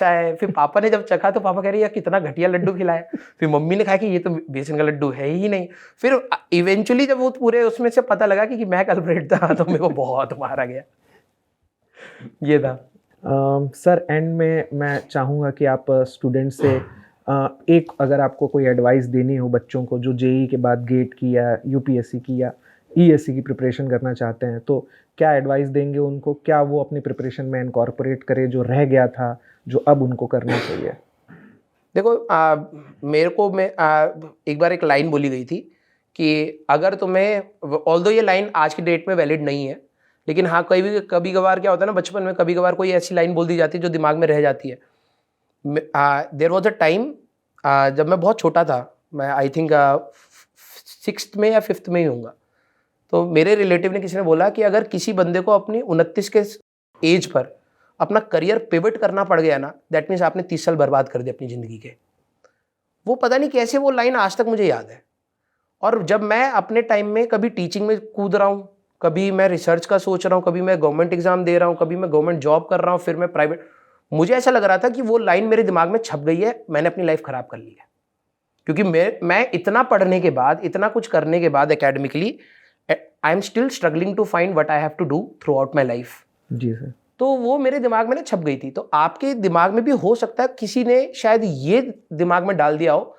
है। फिर पापा ने जब चखा तो पापा कह रहे यार कितना घटिया लड्डू खिलाया। फिर मम्मी ने कहा कि ये तो बेसन का लड्डू है ही नहीं। फिर इवेंचुअली जब वो पूरे उसमें से पता लगा कि मैं कल्प्रिट था, तो मेरे को बहुत मारा गया। ये था। सर एंड में मैं चाहूँगा कि आप स्टूडेंट से एक अगर आपको कोई एडवाइस देनी हो बच्चों को जो जेईई के बाद गेट की या यूपीएससी की या ईएससी की प्रिपरेशन करना चाहते हैं, तो क्या एडवाइस देंगे उनको? क्या वो अपनी प्रिपरेशन में इनकॉर्पोरेट करे जो रह गया था, जो अब उनको करना चाहिए? देखो मेरे को एक बार एक लाइन बोली गई थी कि अगर तुम्हें, ऑल्दो ये लाइन आज की डेट में वैलिड नहीं है, लेकिन हाँ कभी कभार क्या होता है ना, बचपन में कभी कभार कोई ऐसी लाइन बोल दी जाती है जो दिमाग में रह जाती है। देयर वॉज अ टाइम जब मैं बहुत छोटा था, मैं आई थिंक 6th में या 5th में ही होऊंगा। तो मेरे रिलेटिव ने किसी ने बोला कि अगर किसी बंदे को अपनी 29 के एज पर अपना करियर पिवट करना पड़ गया ना, दैट मीन्स आपने 30 साल बर्बाद कर दिए अपनी ज़िंदगी के। वो पता नहीं कैसे वो लाइन आज तक मुझे याद है। और जब मैं अपने टाइम में कभी टीचिंग में कूद रहा हूँ, कभी मैं रिसर्च का सोच रहा हूँ, कभी मैं गवर्नमेंट एग्जाम दे रहा हूँ, कभी मैं गवर्नमेंट जॉब कर रहा हूँ, फिर मैं प्राइवेट, मुझे ऐसा लग रहा था कि वो लाइन मेरे दिमाग में छप गई है, मैंने अपनी लाइफ खराब कर ली है। क्योंकि मैं इतना पढ़ने के बाद, इतना कुछ करने के बाद academically, I am still struggling to find what I have to do throughout my life. जी सर। तो वो मेरे दिमाग में ना छप गई थी। तो आपके दिमाग में भी हो सकता है किसी ने शायद ये दिमाग में डाल दिया हो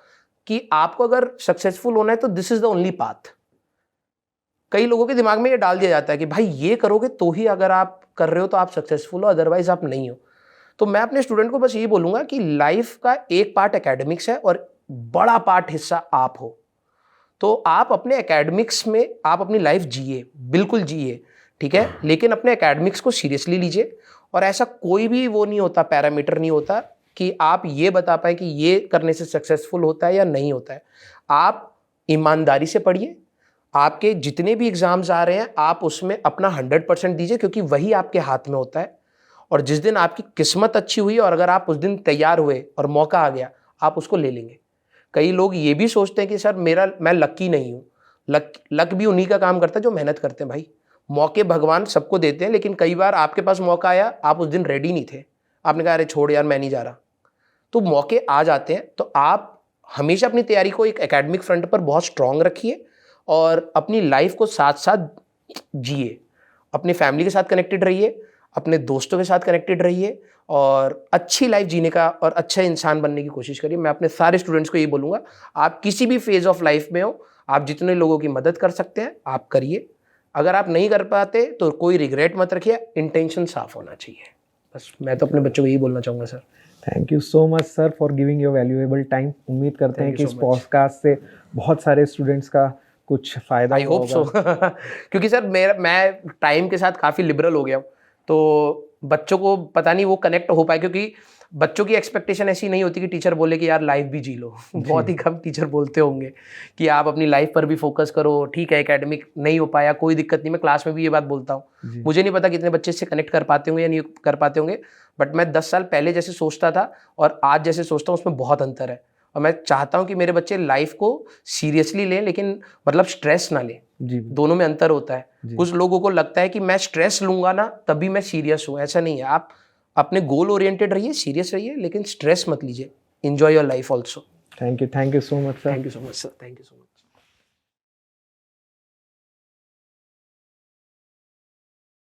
कि आपको अगर सक्सेसफुल होना है तो this is the only path. कई लोगों के दिमाग में ये डाल दिया जाता है कि भाई ये करोगे तो ही अगर आप कर रहे हो तो आप सक्सेसफुल हो, अदरवाइज आप नहीं हो। तो मैं अपने स्टूडेंट को बस ये बोलूंगा कि लाइफ का एक पार्ट एकेडमिक्स है और बड़ा पार्ट हिस्सा आप हो। तो आप अपने एकेडमिक्स में आप अपनी लाइफ जिए, बिल्कुल जिए, ठीक है, लेकिन अपने एकेडमिक्स को सीरियसली लीजिए। और ऐसा कोई भी वो नहीं होता, पैरामीटर नहीं होता कि आप ये बता पाए कि ये करने से सक्सेसफुल होता है या नहीं होता है। आप ईमानदारी से पढ़िए, आपके जितने भी एग्जाम्स आ रहे हैं आप उसमें अपना 100% दीजिए, क्योंकि वही आपके हाथ में होता है। और जिस दिन आपकी किस्मत अच्छी हुई और अगर आप उस दिन तैयार हुए और मौका आ गया, आप उसको ले लेंगे। कई लोग ये भी सोचते हैं कि सर मैं लकी नहीं हूँ। लक भी उन्हीं का काम करता है जो मेहनत करते हैं भाई। मौके भगवान सबको देते हैं, लेकिन कई बार आपके पास मौका आया, आप उस दिन रेडी नहीं थे, आपने कहा अरे छोड़ यार मैं नहीं जा रहा। तो मौके आ जाते हैं। तो आप हमेशा अपनी तैयारी को एक एकेडमिक फ्रंट पर बहुत स्ट्रांग रखिए और अपनी लाइफ को साथ साथ जिए। अपनी फैमिली के साथ कनेक्टेड रहिए, अपने दोस्तों के साथ कनेक्टेड रहिए और अच्छी लाइफ जीने का और अच्छा इंसान बनने की कोशिश करिए। मैं अपने सारे स्टूडेंट्स को ये बोलूँगा, आप किसी भी फेज ऑफ लाइफ में हो, आप जितने लोगों की मदद कर सकते हैं आप करिए। अगर आप नहीं कर पाते तो कोई रिग्रेट मत रखिए, इंटेंशन साफ होना चाहिए। बस मैं तो अपने बच्चों को यही बोलना चाहूँगा sir. Thank you so much sir for giving your valuable time. उम्मीद करते हैं कि इस पॉडकास्ट से बहुत सारे स्टूडेंट्स का कुछ फ़ायदा आई होप सो क्योंकि सर मैं टाइम के साथ काफ़ी लिबरल हो गया हूँ, तो बच्चों को पता नहीं वो कनेक्ट हो पाए, क्योंकि बच्चों की एक्सपेक्टेशन ऐसी नहीं होती कि टीचर बोले कि यार लाइफ भी जी लो। बहुत ही कम टीचर बोलते होंगे कि आप अपनी लाइफ पर भी फोकस करो। ठीक है, एकेडमिक नहीं हो पाया कोई दिक्कत नहीं, मैं क्लास में भी ये बात बोलता हूँ। मुझे नहीं पता कितने बच्चे इससे कनेक्ट कर पाते होंगे या नहीं कर पाते होंगे, बट मैं 10 साल पहले जैसे सोचता था और आज जैसे सोचता हूँ उसमें बहुत अंतर है। और मैं चाहता हूँ कि मेरे बच्चे लाइफ को सीरियसली लें, लेकिन मतलब स्ट्रेस ना लें। दोनों में अंतर होता है। कुछ लोगों को लगता है कि मैं स्ट्रेस लूंगा ना तभी मैं सीरियस हूँ, ऐसा नहीं है। आप अपने गोल ओरिएंटेड रहिए, सीरियस रहिए, लेकिन स्ट्रेस मत लीजिए। Enjoy your life also. Thank you so much sir. Thank you so much sir. Thank you so much.